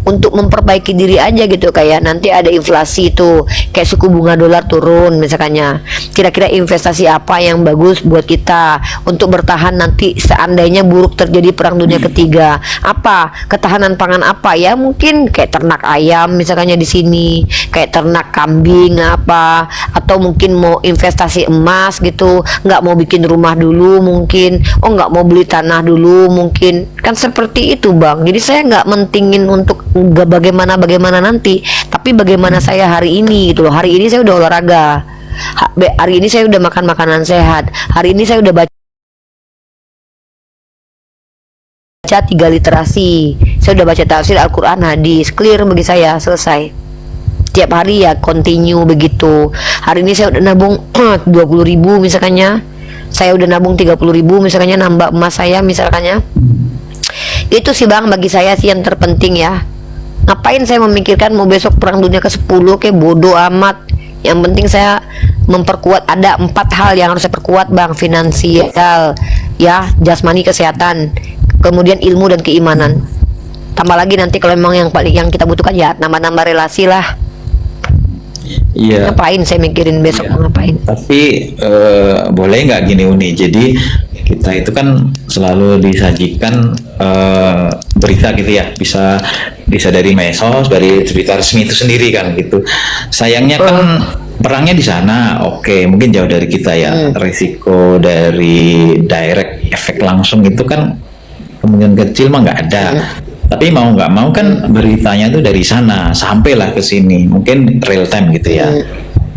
untuk memperbaiki diri aja gitu. Kayak nanti ada inflasi itu, kayak suku bunga dolar turun misalnya, kira-kira investasi apa yang bagus buat kita untuk bertahan nanti seandainya buruk terjadi perang dunia ketiga, apa ketahanan pangan apa ya, mungkin kayak ternak ayam misalnya di sini, kayak ternak kambing apa, atau mungkin mau investasi emas gitu, nggak mau bikin rumah dulu mungkin, nggak mau beli tanah dulu mungkin, kan seperti itu, Bang. Jadi saya nggak mentingin untuk nggak bagaimana nanti, tapi bagaimana saya hari ini gitu loh. Hari ini saya udah olahraga, hari ini saya udah makan makanan sehat, hari ini saya udah baca 3 literasi, saya udah baca tafsir Al-Quran, hadis, clear bagi saya, selesai. Tiap hari ya continue begitu. Hari ini saya udah nabung 20.000 misalkannya, saya udah nabung 30.000 misalkannya, nambah emas saya misalkannya. Itu sih, Bang, bagi saya sih yang terpenting ya. Ngapain saya memikirkan mau besok perang dunia ke-10, kayak bodoh amat. Yang penting saya memperkuat, ada 4 hal yang harus saya perkuat, Bang. Finansial ya, jasmani, kesehatan, kemudian ilmu dan keimanan. Tambah lagi nanti kalau memang yang kita butuhkan ya nambah-nambah relasi lah. Iya. Ngapain saya mikirin besok mau ngapain? Tapi boleh nggak gini Uni? Jadi kita itu kan selalu disajikan berita gitu ya, bisa dari medsos, dari berita resmi itu sendiri kan gitu. Sayangnya kan perangnya di sana, oke, mungkin jauh dari kita ya. Risiko dari direct efek langsung itu kan kemungkinan kecil mah nggak ada. Tapi mau nggak mau kan beritanya tuh dari sana sampailah ke sini, mungkin real time gitu ya.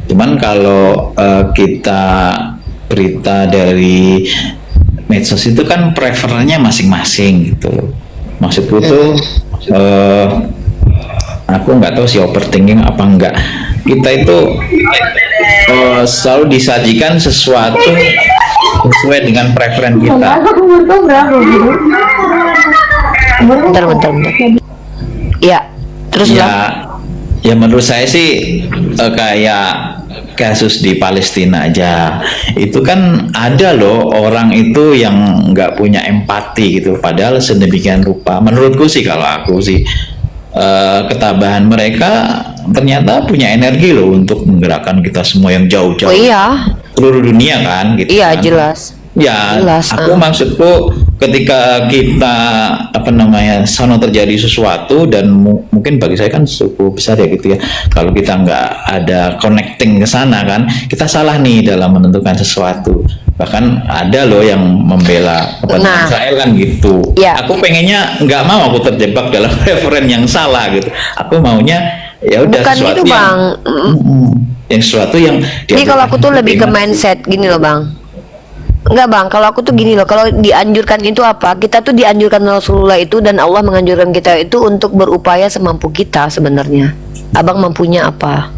Cuman kalau kita berita dari medsos itu kan preferennya masing-masing gitu. Maksudku tuh aku nggak tahu sih overthinking apa enggak. Kita itu selalu disajikan sesuatu sesuai dengan preferen kita. Bentar. Ya, terus ya menurut saya sih kayak kasus di Palestina aja, itu kan ada loh orang itu yang nggak punya empati gitu, padahal sedemikian rupa. Menurutku sih, kalau aku sih ketabahan mereka ternyata punya energi loh untuk menggerakkan kita semua yang jauh-jauh. Oh iya, seluruh dunia kan gitu. Iya kan. jelas. Ya, aku maksudku ketika kita sono terjadi sesuatu dan mungkin bagi saya kan cukup besar ya gitu ya. Kalau kita nggak ada connecting ke sana kan, kita salah nih dalam menentukan sesuatu. Bahkan ada loh yang membela kepentingan Israel kan gitu. Ya. Aku pengennya nggak mau aku terjebak dalam referen yang salah gitu. Aku maunya ya udah sesuatu itu, yang Bang. yang sesuatu yang. Jadi kalau aku tuh lebih ke mindset gini loh, Bang. Enggak, Bang, kalau aku tuh gini loh, kalau dianjurkan itu apa? Kita tuh dianjurkan Rasulullah itu dan Allah menganjurkan kita itu untuk berupaya semampu kita sebenarnya. Abang mampunya apa?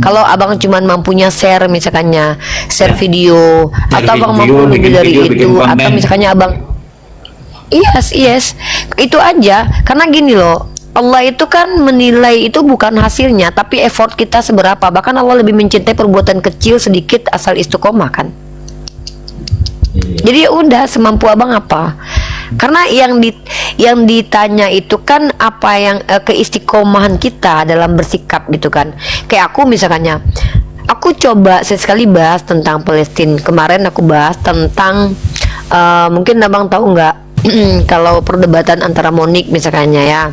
Kalau abang cuman mampunya share misalkannya, share video, atau abang mampu lebih dari itu, atau misalkannya abang yes, itu aja. Karena gini loh, Allah itu kan menilai itu bukan hasilnya, tapi effort kita seberapa. Bahkan Allah lebih mencintai perbuatan kecil sedikit asal istiqomah kan. Jadi ya udah semampu abang apa. Karena yang ditanya itu kan apa yang keistiqomahan kita dalam bersikap gitu kan. Kayak aku misalkannya, aku coba sesekali bahas tentang Palestina. Kemarin aku bahas tentang mungkin abang tahu nggak kalau perdebatan antara Monik misalkannya ya.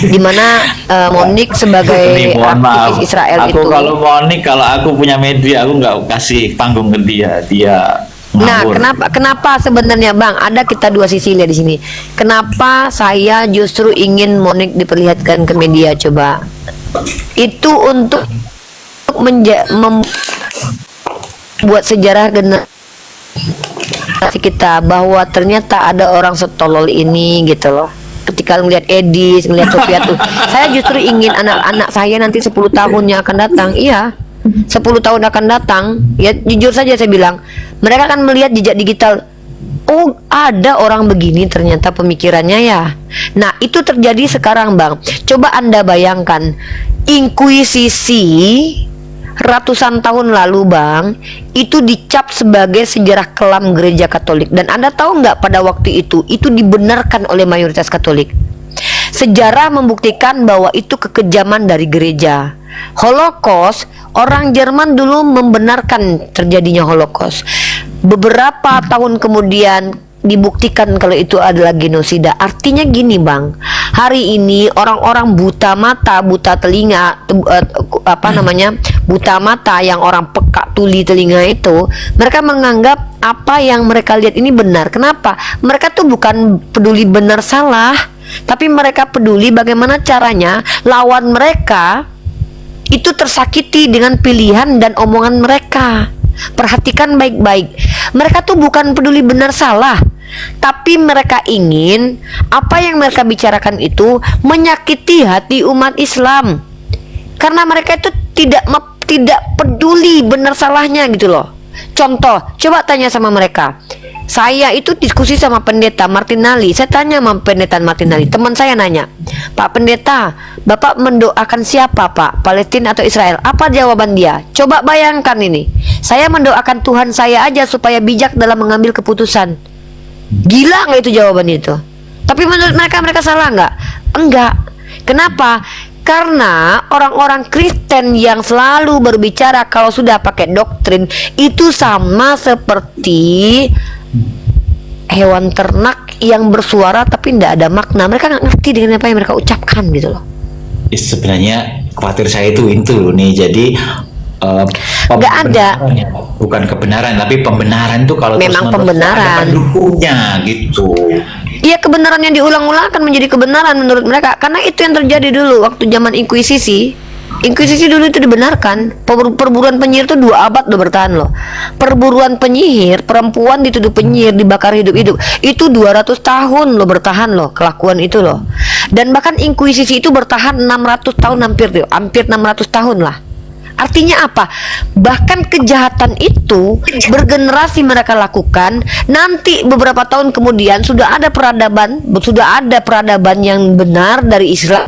Dimana Monik sebagai Nih, mohon maaf. aktivis Israel Aku itu. kalau Monik, kalau aku punya media, aku nggak kasih panggung ke dia. Dia Nah, ngawur. kenapa sebenarnya Bang? Ada kita dua sisi lihat di sini. Kenapa saya justru ingin Monik diperlihatkan ke media coba? Itu untuk membuat sejarah generasi kita bahwa ternyata ada orang setolol ini gitu loh. Ketika ngelihat Edis, ngelihat Sofia tuh, saya justru ingin anak-anak saya nanti 10 tahun yang akan datang, iya, 10 tahun akan datang, ya jujur saja saya bilang, mereka akan melihat jejak digital. Oh, ada orang begini ternyata pemikirannya ya. Nah, itu terjadi sekarang, Bang. Coba Anda bayangkan, inkuisisi ratusan tahun lalu, Bang, itu dicap sebagai sejarah kelam gereja Katolik. Dan Anda tahu nggak pada waktu itu dibenarkan oleh mayoritas Katolik. Sejarah membuktikan bahwa itu kekejaman dari gereja. Holocaust, orang Jerman dulu membenarkan terjadinya Holocaust. Beberapa tahun kemudian dibuktikan kalau itu adalah genosida. Artinya gini, Bang, hari ini orang-orang buta mata, buta telinga, buta mata, yang orang peka tuli telinga itu, mereka menganggap apa yang mereka lihat ini benar. Kenapa? Mereka tuh bukan peduli benar salah, tapi mereka peduli bagaimana caranya lawan mereka itu tersakiti dengan pilihan dan omongan mereka. Perhatikan baik-baik, mereka tuh bukan peduli benar salah, tapi mereka ingin apa yang mereka bicarakan itu menyakiti hati umat Islam, karena mereka itu tidak peduli benar salahnya gitu loh. Contoh, coba tanya sama mereka. Saya itu diskusi sama pendeta Martinelli. Saya tanya sama pendeta Martinelli, teman saya nanya, Pak Pendeta, Bapak mendoakan siapa, Pak? Palestina atau Israel? Apa jawaban dia? Coba bayangkan ini. Saya mendoakan Tuhan saya aja supaya bijak dalam mengambil keputusan. Gila nggak itu jawaban itu? Tapi menurut mereka salah nggak? Enggak. Kenapa? Karena orang-orang Kristen yang selalu berbicara kalau sudah pakai doktrin itu sama seperti hewan ternak yang bersuara tapi tidak ada makna. Mereka nggak ngerti dengan apa yang mereka ucapkan gitu loh. Sebenarnya khawatir saya itu nih, jadi nggak ada, bukan kebenaran, tapi pembenaran itu kalau memang terus-menerus pembenaran ada pendukungnya gitu. Iya, kebenaran yang diulang-ulang akan menjadi kebenaran menurut mereka, karena itu yang terjadi dulu waktu zaman Inkuisisi. Inkuisisi dulu itu dibenarkan. Perburuan penyihir itu 2 abad udah bertahan loh. Perburuan penyihir, perempuan dituduh penyihir, dibakar hidup-hidup, itu 200 tahun loh bertahan loh kelakuan itu loh. Dan bahkan Inkuisisi itu bertahan 600 tahun, hampir 600 tahun lah. Artinya apa? Bahkan kejahatan itu bergenerasi mereka lakukan. Nanti beberapa tahun kemudian sudah ada peradaban yang benar dari Islam,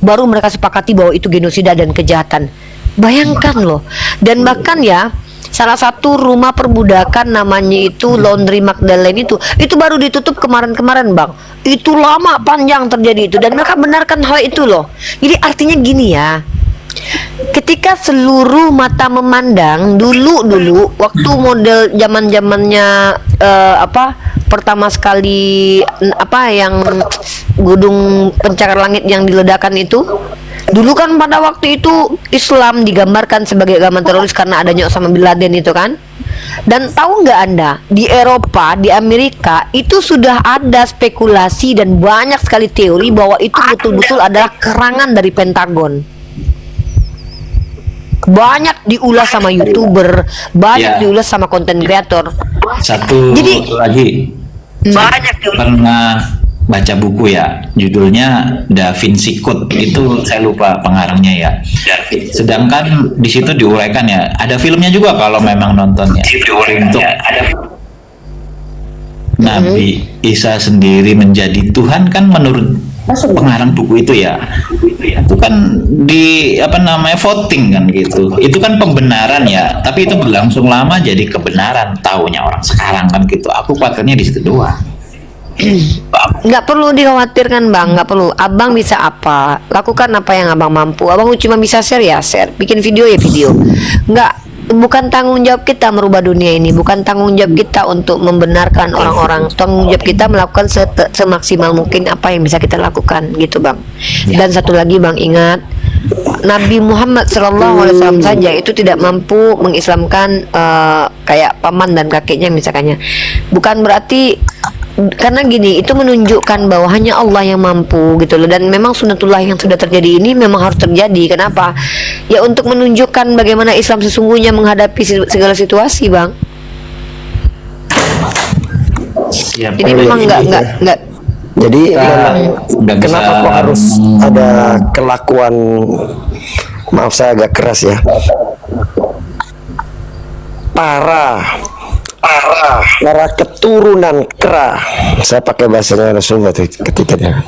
baru mereka sepakati bahwa itu genosida dan kejahatan. Bayangkan loh. Dan bahkan ya, salah satu rumah perbudakan namanya itu Laundry Magdalene itu baru ditutup kemarin-kemarin, Bang. Itu lama panjang terjadi itu, dan mereka benarkan hal itu loh. Jadi artinya gini ya, ketika seluruh mata memandang dulu waktu model zamannya pertama sekali yang gedung pencakar langit yang diledakkan itu, dulu kan pada waktu itu Islam digambarkan sebagai agama teroris karena adanya Osama bin Laden itu kan. Dan tahu nggak Anda, di Eropa, di Amerika itu sudah ada spekulasi dan banyak sekali teori bahwa itu betul-betul adalah kerangan dari Pentagon. Banyak diulas sama YouTuber, banyak diulas sama konten kreator. Satu lagi, banyak pernah baca buku ya, judulnya Da Vinci Code, itu saya lupa pengarangnya ya. Sedangkan di situ diuraikan ya, ada filmnya juga kalau memang nontonnya. Untuk Nabi Isa sendiri menjadi Tuhan kan menurut pengarang buku itu ya, itu kan di apa namanya voting kan gitu. Itu kan pembenaran ya, tapi itu berlangsung lama jadi kebenaran taunya orang sekarang kan gitu. Aku khawatirnya di situ doang. Nggak perlu dikhawatirkan bang, nggak perlu. Abang bisa apa, lakukan apa yang abang mampu. Abang cuma bisa share ya share, bikin video ya video. Bukan tanggung jawab kita merubah dunia ini, bukan tanggung jawab kita untuk membenarkan orang-orang. Tanggung jawab kita melakukan semaksimal mungkin apa yang bisa kita lakukan gitu bang. Dan satu lagi bang, ingat Nabi Muhammad SAW saja itu tidak mampu mengislamkan kayak paman dan kakeknya misalkannya. Bukan berarti, karena gini, itu menunjukkan bahwa hanya Allah yang mampu gitu loh. Dan memang sunatullah yang sudah terjadi ini memang harus terjadi. Kenapa? Ya untuk menunjukkan bagaimana Islam sesungguhnya menghadapi segala situasi bang. Ya, Jadi memang nggak. Jadi nggak bisa. kenapa kok harus ada kelakuan, maaf saya agak keras ya, para keturunan kera. Saya pakai bahasanya Rasulullah ketika dia,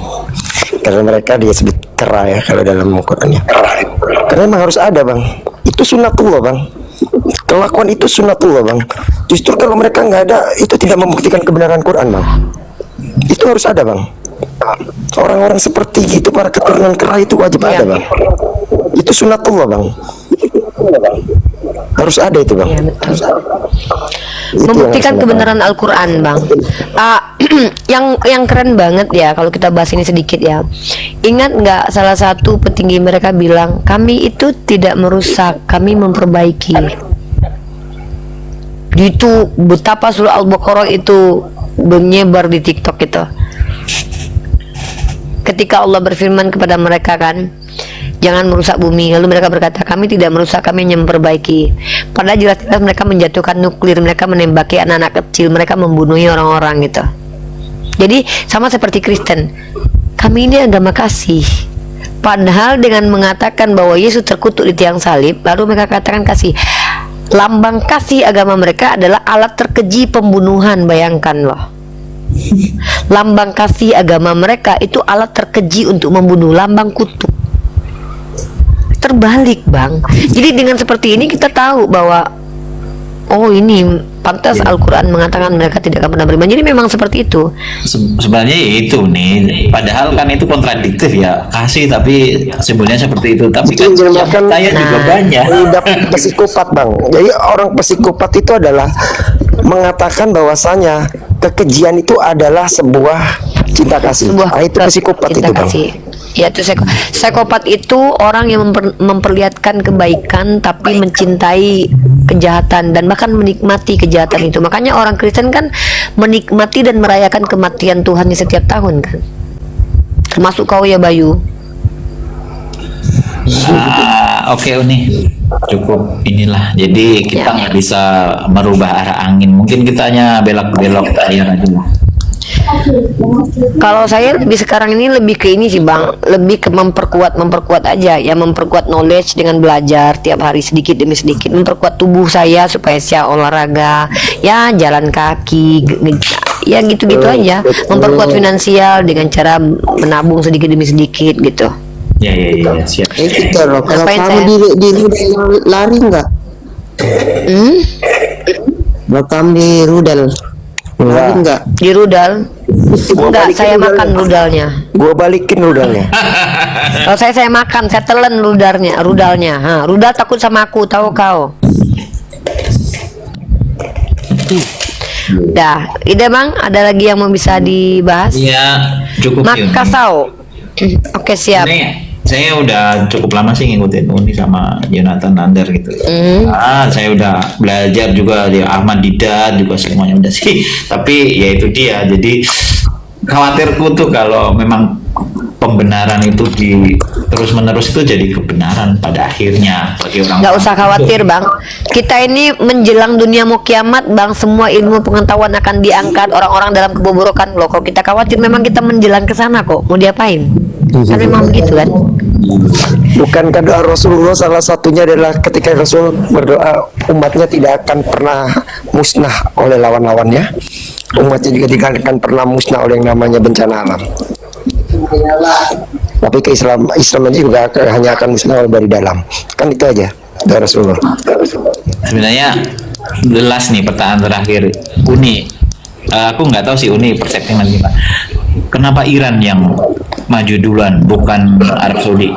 karena mereka dia sebut kera ya kalau dalam Al-Qur'annya. Karena memang harus ada bang, itu sunatullah bang, kelakuan itu sunatullah bang. Justru kalau mereka nggak ada, itu tidak membuktikan kebenaran Quran bang. Itu harus ada bang. Orang-orang seperti itu, para keturunan kera itu wajib ada bang. Itu sunatullah bang. Harus ada itu bang. Ya, betul. Membuktikan kebenaran Al-Quran bang. Yang keren banget ya kalau kita bahas ini sedikit ya. Ingat nggak salah satu petinggi mereka bilang, kami itu tidak merusak, kami memperbaiki. Itu betapa surah Al-Baqarah itu menyebar di TikTok itu. Ketika Allah berfirman kepada mereka kan, jangan merusak bumi. Lalu mereka berkata, kami tidak merusak, kami hanya memperbaiki. Padahal jelas-jelas mereka menjatuhkan nuklir, mereka menembaki anak-anak kecil, mereka membunuh orang-orang gitu. Jadi sama seperti Kristen, kami ini agama kasih. Padahal dengan mengatakan bahwa Yesus terkutuk di tiang salib, lalu mereka katakan kasih. Lambang kasih agama mereka adalah alat terkeji pembunuhan, bayangkan loh. Lambang kasih agama mereka itu alat terkeji untuk membunuh, lambang kutuk. Terbalik bang. Jadi dengan seperti ini kita tahu bahwa oh ini pantas Al-Quran mengatakan mereka tidak akan pernah beriman. Jadi memang seperti itu. Sebenarnya ya itu nih, padahal kan itu kontradiktif ya, kasih tapi simbolnya seperti itu. Tapi kan yang percaya juga banyak. Udah psikopat bang. Jadi orang psikopat itu adalah mengatakan bahwasanya kekejian itu adalah sebuah cinta kasih. Itu psikopat itu bang. Ya itu psikopat itu orang yang memperlihatkan kebaikan tapi mencintai kejahatan dan bahkan menikmati kejahatan itu. Makanya orang Kristen kan menikmati dan merayakan kematian Tuhan setiap tahun kan. Termasuk kau ya Bayu. Oke Uni, cukup inilah. Jadi kita nggak bisa merubah arah angin. Mungkin kita hanya belok-belok air aja lah. Kalau saya lebih sekarang ini lebih ke ini sih bang, lebih ke memperkuat aja ya, memperkuat knowledge dengan belajar tiap hari sedikit demi sedikit, memperkuat tubuh saya supaya saya olahraga ya, jalan kaki ya gitu-gitu aja, memperkuat finansial dengan cara menabung sedikit demi sedikit gitu. Ya siap. Kita loh, kalau kamu di rudal lari nggak? Kalau kamu di rudal lari nggak? Di rudal? Enggak, saya makan rudalnya. Gua balikin rudalnya. Kalau saya makan, saya telan rudalnya. Rudal takut sama aku, tahu kau? Dah, ide bang, ada lagi yang mau bisa dibahas? Iya, cukup. Makassau. Oke siap. Ini saya udah cukup lama sih ngikutin Uni sama Jonathan Nander gitu. Saya udah belajar juga di Ahmad Didat juga, semuanya udah sih. Tapi ya itu dia. Jadi khawatirku tuh kalau memang pembenaran itu terus menerus itu jadi kebenaran pada akhirnya bagi orang. Nggak usah khawatir bang. Kita ini menjelang dunia mau kiamat bang. Semua ilmu pengetahuan akan diangkat. Orang-orang dalam kebobrokan loh. Kalau kita khawatir memang kita menjelang ke sana kok. Mau diapain? Kan memang begitu kan. Bukankah doa Rasulullah salah satunya adalah ketika Rasul berdoa umatnya tidak akan pernah musnah oleh lawan-lawannya, umatnya juga tidak akan pernah musnah oleh yang namanya bencana alam. Tapi ke Islam aja juga hanya akan musnah dari dalam. Kan itu aja dari Rasulullah. Sebenarnya jelas nih pertanyaan terakhir Uni. Aku nggak tahu sih Uni persepsinya gimana. Kenapa Iran yang maju duluan bukan Arab Saudi?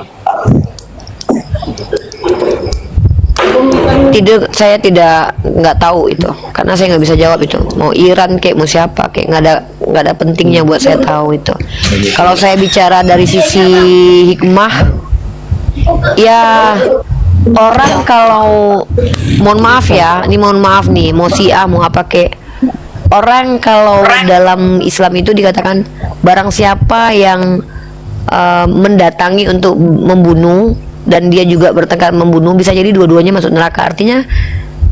Saya nggak tahu itu, karena saya nggak bisa jawab itu. Mau Iran kayak mau siapa kayak nggak ada pentingnya buat saya tahu itu. Kalau saya bicara dari sisi hikmah, ya orang kalau mohon maaf ya, ini mohon maaf nih, mau Syiah mau apa kayak orang kalau dalam Islam itu dikatakan barang siapa yang mendatangi untuk membunuh dan dia juga bertengkar membunuh, bisa jadi dua-duanya masuk neraka. Artinya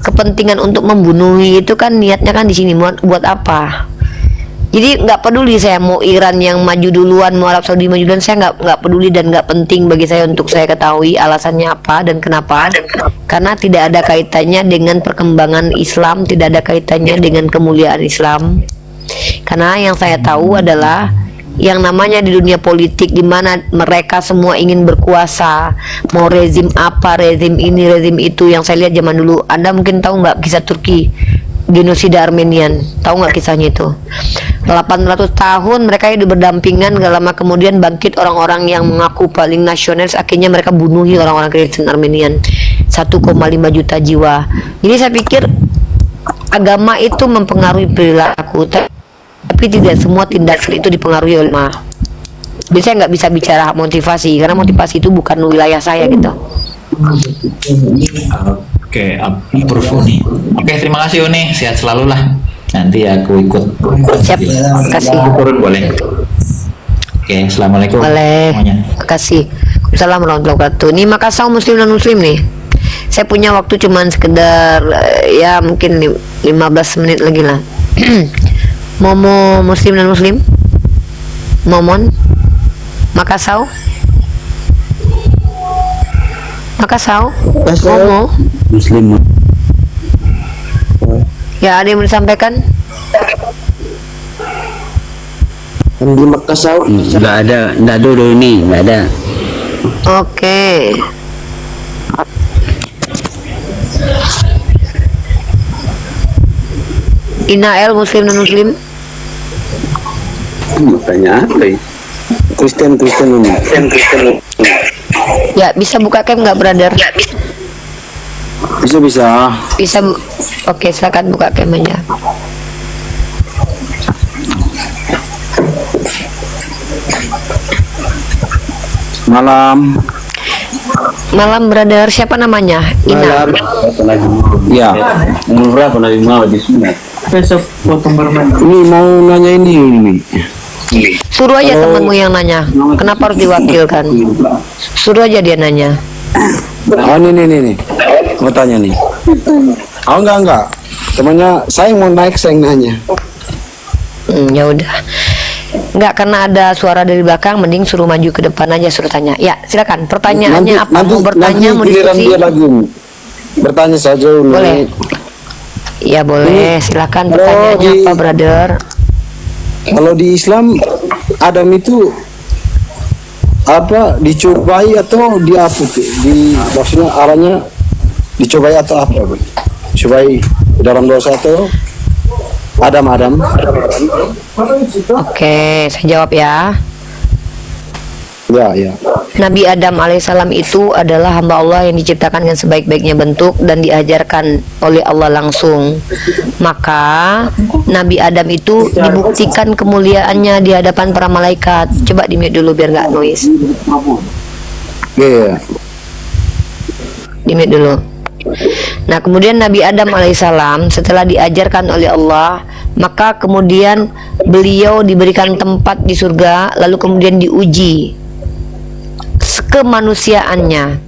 kepentingan untuk membunuh itu kan niatnya kan di sini buat apa? Jadi nggak peduli saya mau Iran yang maju duluan, mau Arab Saudi maju duluan, saya nggak peduli dan nggak penting bagi saya untuk saya ketahui alasannya apa dan kenapa. Karena tidak ada kaitannya dengan perkembangan Islam, tidak ada kaitannya dengan kemuliaan Islam. Karena yang saya tahu adalah yang namanya di dunia politik di mana mereka semua ingin berkuasa, mau rezim apa, rezim ini, rezim itu. Yang saya lihat zaman dulu, Anda mungkin tahu nggak kisah Turki, genosida Armenian, tahu nggak kisahnya itu? 800 tahun mereka hidup berdampingan, gak lama kemudian bangkit orang-orang yang mengaku paling nasionalis, akhirnya mereka bunuhi orang-orang Kristen Armenian, 1,5 juta jiwa. Jadi saya pikir agama itu mempengaruhi perilaku, tapi tidak semua tindakan itu dipengaruhi oleh agama. Jadi saya nggak bisa bicara motivasi, karena motivasi itu bukan wilayah saya gitu. Oke, approve Uni. Oke, terima kasih Uni, sehat selalu lah. Nanti aku ikut. Siap, kasih. Turun boleh. Oke, assalamualaikum. Boleh. Semuanya. Kasih. Assalamualaikum warahmatullahi wabarakatuh. Ini Makassar muslim dan muslim nih. Saya punya waktu cuman sekedar ya mungkin 15 menit lagi lah. Momo muslim dan muslim. Momon. Makassar. Makassar. Momo. Muslim. Ya, ada yang mau disampaikan? Di Makassar nggak ada dulu ini, nggak ada. Oke. Inael muslim dan muslim. Tanya apa ya? Kristen ini. Ya, bisa buka cam nggak, brother? Bisa. Bisa. Oke, silakan buka cam aja. Malam. Malam, brother. Siapa namanya? Ina. Ya. Umur berapa Nabi Muhammad di sunat? Ini mau nanya ini. Suruh aja temanmu yang nanya. Kenapa harus diwakilkan? Suruh aja dia nanya. Oh, nih. Mau tanya nih. Oh, enggak. Temannya saya mau naik, saya nanya. Ya udah. Enggak, karena ada suara dari belakang, mending suruh maju ke depan aja, suruh tanya. Ya, silakan. Pertanyaannya apa? Mau bertanya, mau diskusi? Dia lagi bertanya saja. Boleh. Ya boleh, silakan. Pertanyaannya apa, brother? Kalau di Islam Adam itu apa, dicobai atau diapa? Maksudnya arahnya dicobai atau apa? Cobai dalam dosa atau Adam. Oke, saya jawab ya. Ya. Nabi Adam alaihissalam itu adalah hamba Allah yang diciptakan dengan sebaik-baiknya bentuk dan diajarkan oleh Allah langsung. Maka Nabi Adam itu dibuktikan kemuliaannya di hadapan para malaikat. Coba di-mute dulu biar nggak noise. Iya. Di-mute dulu. Nah, kemudian Nabi Adam alaihissalam setelah diajarkan oleh Allah, maka kemudian beliau diberikan tempat di surga, lalu kemudian diuji kemanusiaannya,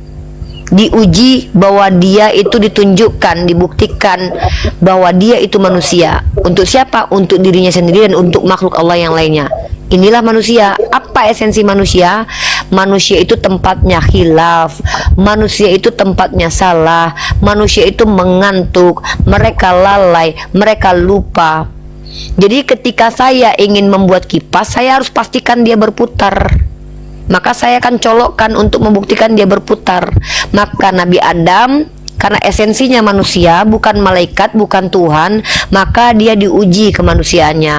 diuji bahwa dia itu ditunjukkan, dibuktikan bahwa dia itu manusia. Untuk siapa? Untuk dirinya sendiri dan untuk makhluk Allah yang lainnya. Inilah manusia. Apa esensi manusia? Manusia itu tempatnya khilaf, manusia itu tempatnya salah, manusia itu mengantuk, mereka lalai, mereka lupa. Jadi ketika saya ingin membuat kipas, saya harus pastikan dia berputar. Maka saya akan colokkan untuk membuktikan dia berputar. Maka Nabi Adam, karena esensinya manusia, bukan malaikat, bukan Tuhan, maka dia diuji kemanusiaannya.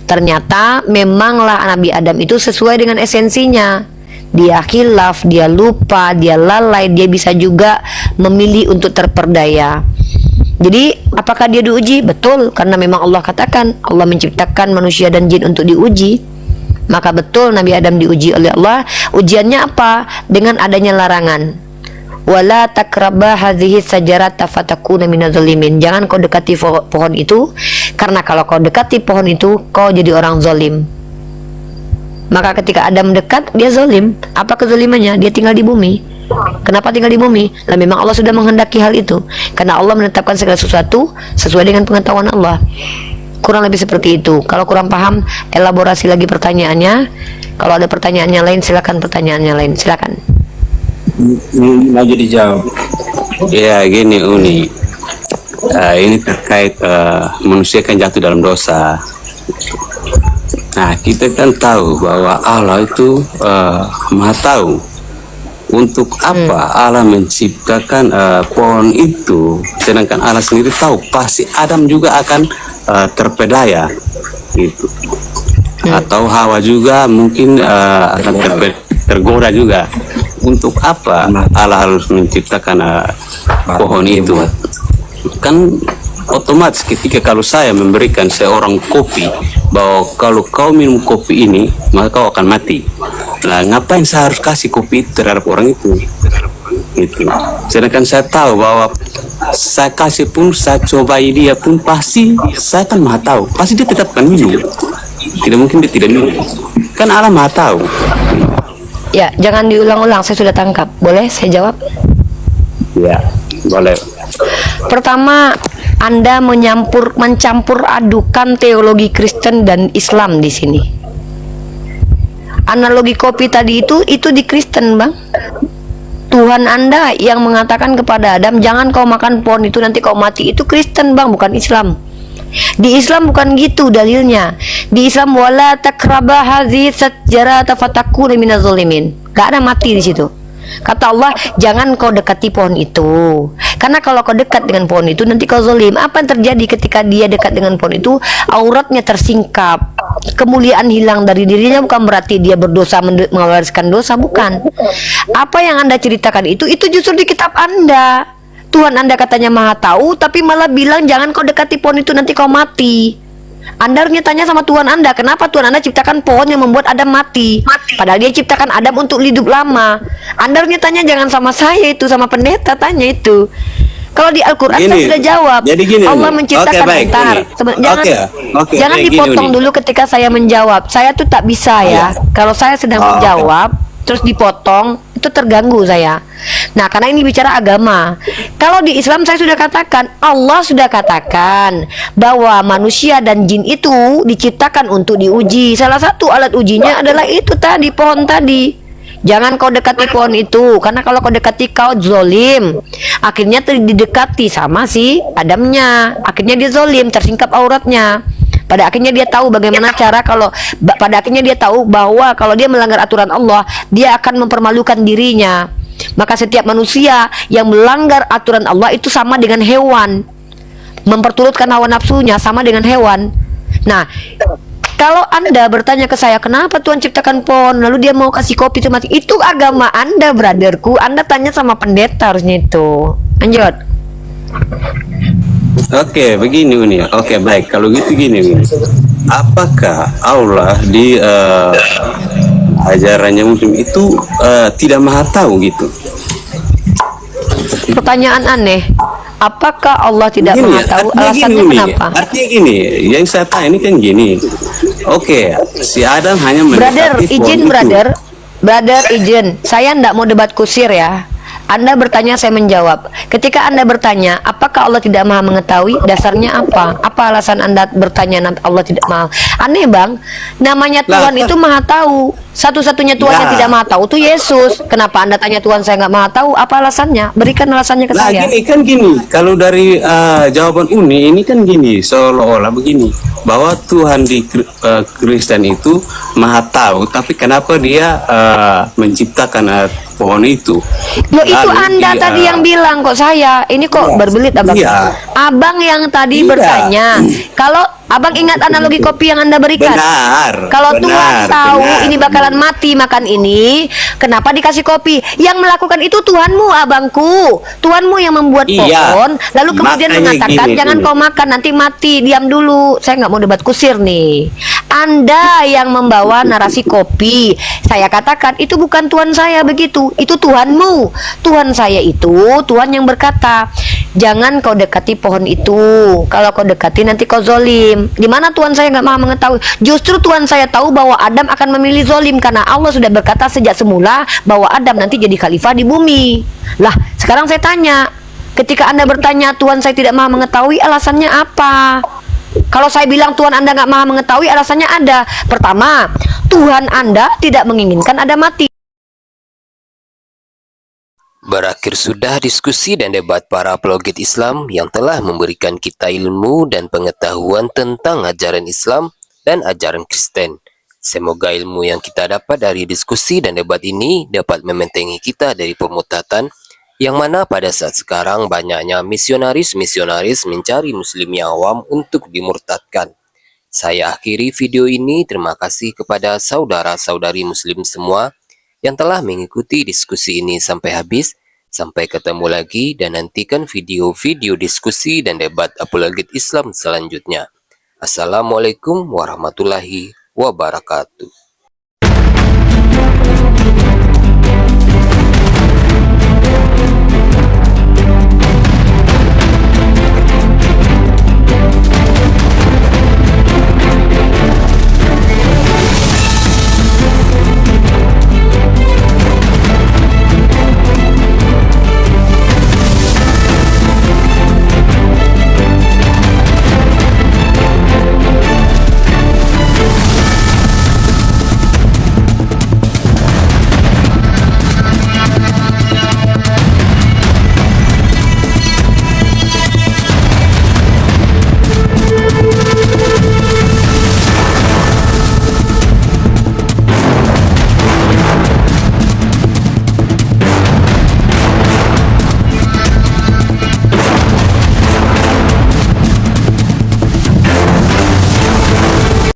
Ternyata memanglah Nabi Adam itu sesuai dengan esensinya. Dia khilaf, dia lupa, dia lalai, dia bisa juga memilih untuk terperdaya. Jadi apakah dia diuji? Betul, karena memang Allah katakan Allah menciptakan manusia dan jin untuk diuji. Maka betul Nabi Adam diuji oleh Allah. Ujiannya apa? Dengan adanya larangan. Wala takrabah hadhihi sajarata fatakuna minaz zalimin. Jangan kau dekati pohon itu, karena kalau kau dekati pohon itu kau jadi orang zalim. Maka ketika Adam dekat, dia zalim. Apa kezalimannya? Dia tinggal di bumi. Kenapa tinggal di bumi? Lah memang Allah sudah menghendaki hal itu. Karena Allah menetapkan segala sesuatu sesuai dengan pengetahuan Allah. Kurang lebih seperti itu. Kalau kurang paham, elaborasi lagi pertanyaannya. Kalau ada pertanyaannya lain, silakan pertanyaannya lain. Silakan. Maju dijawab. Ya gini Uni. Ini terkait manusia kan jatuh dalam dosa. Nah kita kan tahu bahwa Allah itu Maha tahu. Untuk apa Allah menciptakan pohon itu, sedangkan Allah sendiri tahu pasti Adam juga akan terpedaya gitu. Atau Hawa juga mungkin akan tergoda juga. Untuk apa Allah harus menciptakan pohon itu? Kan otomatis ketika kalau saya memberikan seorang kopi, bahwa kalau kau minum kopi ini maka kau akan mati. Nah, ngapain saya harus kasih kopi itu terhadap orang itu? Gitu. Sedangkan saya tahu bahwa saya kasih pun, saya cobai dia pun, pasti saya kan Maha tahu, pasti dia tetap akan minum. Tidak mungkin dia tidak minum. Kan Allah Maha tahu. Ya, jangan diulang-ulang, saya sudah tangkap. Boleh saya jawab? Ya, boleh. Pertama, Anda mencampur adukan teologi Kristen dan Islam di sini. Analogi kopi tadi itu di Kristen, Bang. Tuhan Anda yang mengatakan kepada Adam, jangan kau makan pohon itu nanti kau mati. Itu Kristen, Bang, bukan Islam. Di Islam bukan gitu dalilnya. Di Islam wala takrabah hadhihi sajarata fatakuna minaz zalimin. Gak ada mati di situ. Kata Allah, jangan kau dekati pohon itu. Karena kalau kau dekat dengan pohon itu nanti kau zalim. Apa yang terjadi ketika dia dekat dengan pohon itu? Auratnya tersingkap, kemuliaan hilang dari dirinya. Bukan berarti dia berdosa mewariskan dosa, bukan. Apa yang Anda ceritakan itu justru di kitab Anda. Tuhan Anda katanya Maha tahu, tapi malah bilang jangan kau dekati pohon itu nanti kau mati. Anda harusnya tanya sama Tuhan Anda, kenapa Tuhan Anda ciptakan pohon yang membuat Adam mati? Padahal dia ciptakan Adam untuk hidup lama. Anda harusnya tanya, jangan sama saya itu, sama pendeta, tanya itu. Kalau di Al-Quran saya sudah jawab. Jadi gini, Allah menciptakan jangan dipotong dulu ketika saya menjawab. Saya tuh tak bisa ya. Kalau saya sedang menjawab terus dipotong, itu terganggu saya. Nah, karena ini bicara agama. Kalau di Islam saya sudah katakan, Allah sudah katakan bahwa manusia dan jin itu diciptakan untuk diuji. Salah satu alat ujinya adalah itu tadi, pohon tadi. Jangan kau dekati pohon itu, karena kalau kau dekati kau zolim. Akhirnya didekati sama si Adamnya. Akhirnya dia zolim, tersingkap auratnya. Pada akhirnya dia tahu bagaimana cara pada akhirnya dia tahu bahwa kalau dia melanggar aturan Allah, dia akan mempermalukan dirinya. Maka setiap manusia yang melanggar aturan Allah itu sama dengan hewan. Memperturutkan hawa nafsunya sama dengan hewan. Nah, kalau Anda bertanya ke saya, kenapa Tuhan ciptakan pohon, lalu dia mau kasih kopi itu mati, itu agama Anda, brotherku. Anda tanya sama pendeta harusnya itu. Lanjut. Oke, begini Uni. Oke, baik. Kalau gitu gini, Uni. Apakah Allah di ajarannya Muslim itu tidak Maha tahu gitu? Pertanyaan aneh. Apakah Allah tidak Maha tahu? Alasannya kenapa? Artinya gini, yang saya tanya ini kan gini. Oke, si Adam hanya Brother, mendekati izin pohon brother. Brother, izin. Saya ndak mau debat kusir ya. Anda bertanya, saya menjawab. Ketika Anda bertanya, apakah Allah tidak maha mengetahui? Dasarnya apa? Apa alasan Anda bertanya Allah tidak maha? Aneh bang, namanya Tuhan itu maha tahu. Satu-satunya Tuhan yang tidak maha tahu itu Yesus. Kenapa Anda tanya Tuhan saya nggak maha tahu? Apa alasannya? Berikan alasannya ke saya. Gini, kalau dari jawaban Uni ini kan gini, seolah-olah begini, bahwa Tuhan di Kristen itu maha tahu, tapi kenapa dia menciptakan pohon itu? Loh itu Anda tadi yang bilang kok saya. Ini kok berbelit abang. Abang yang tadi bertanya. Kalau abang ingat analogi kopi yang Anda berikan. Kalau Tuhan tahu ini bakalan mati makan ini, kenapa dikasih kopi? Yang melakukan itu Tuhanmu, abangku. Tuhanmu yang membuat pohon, lalu kemudian mengatakan jangan kau makan, nanti mati. Diam dulu. Saya nggak mau debat kusir nih. Anda yang membawa narasi kopi. Saya katakan itu bukan Tuhan saya begitu. Itu Tuhanmu. Tuhan saya itu Tuhan yang berkata, jangan kau dekati pohon itu. Kalau kau dekati nanti kau zolim. Di mana Tuhan saya nggak maha mengetahui? Justru Tuhan saya tahu bahwa Adam akan memilih zolim karena Allah sudah berkata sejak semula bahwa Adam nanti jadi khalifah di bumi. Lah, sekarang saya tanya, ketika Anda bertanya Tuhan saya tidak maha mengetahui, alasannya apa? Kalau saya bilang Tuhan Anda nggak maha mengetahui, alasannya ada. Pertama, Tuhan Anda tidak menginginkan Anda mati. Berakhir sudah diskusi dan debat para apologet Islam yang telah memberikan kita ilmu dan pengetahuan tentang ajaran Islam dan ajaran Kristen. Semoga ilmu yang kita dapat dari diskusi dan debat ini dapat membentengi kita dari pemutatan yang mana pada saat sekarang banyaknya misionaris-misionaris mencari muslim yang awam untuk dimurtadkan. Saya akhiri video ini. Terima kasih kepada saudara-saudari muslim semua yang telah mengikuti diskusi ini sampai habis. Sampai ketemu lagi dan nantikan video-video diskusi dan debat apologet Islam selanjutnya. Assalamualaikum warahmatullahi wabarakatuh.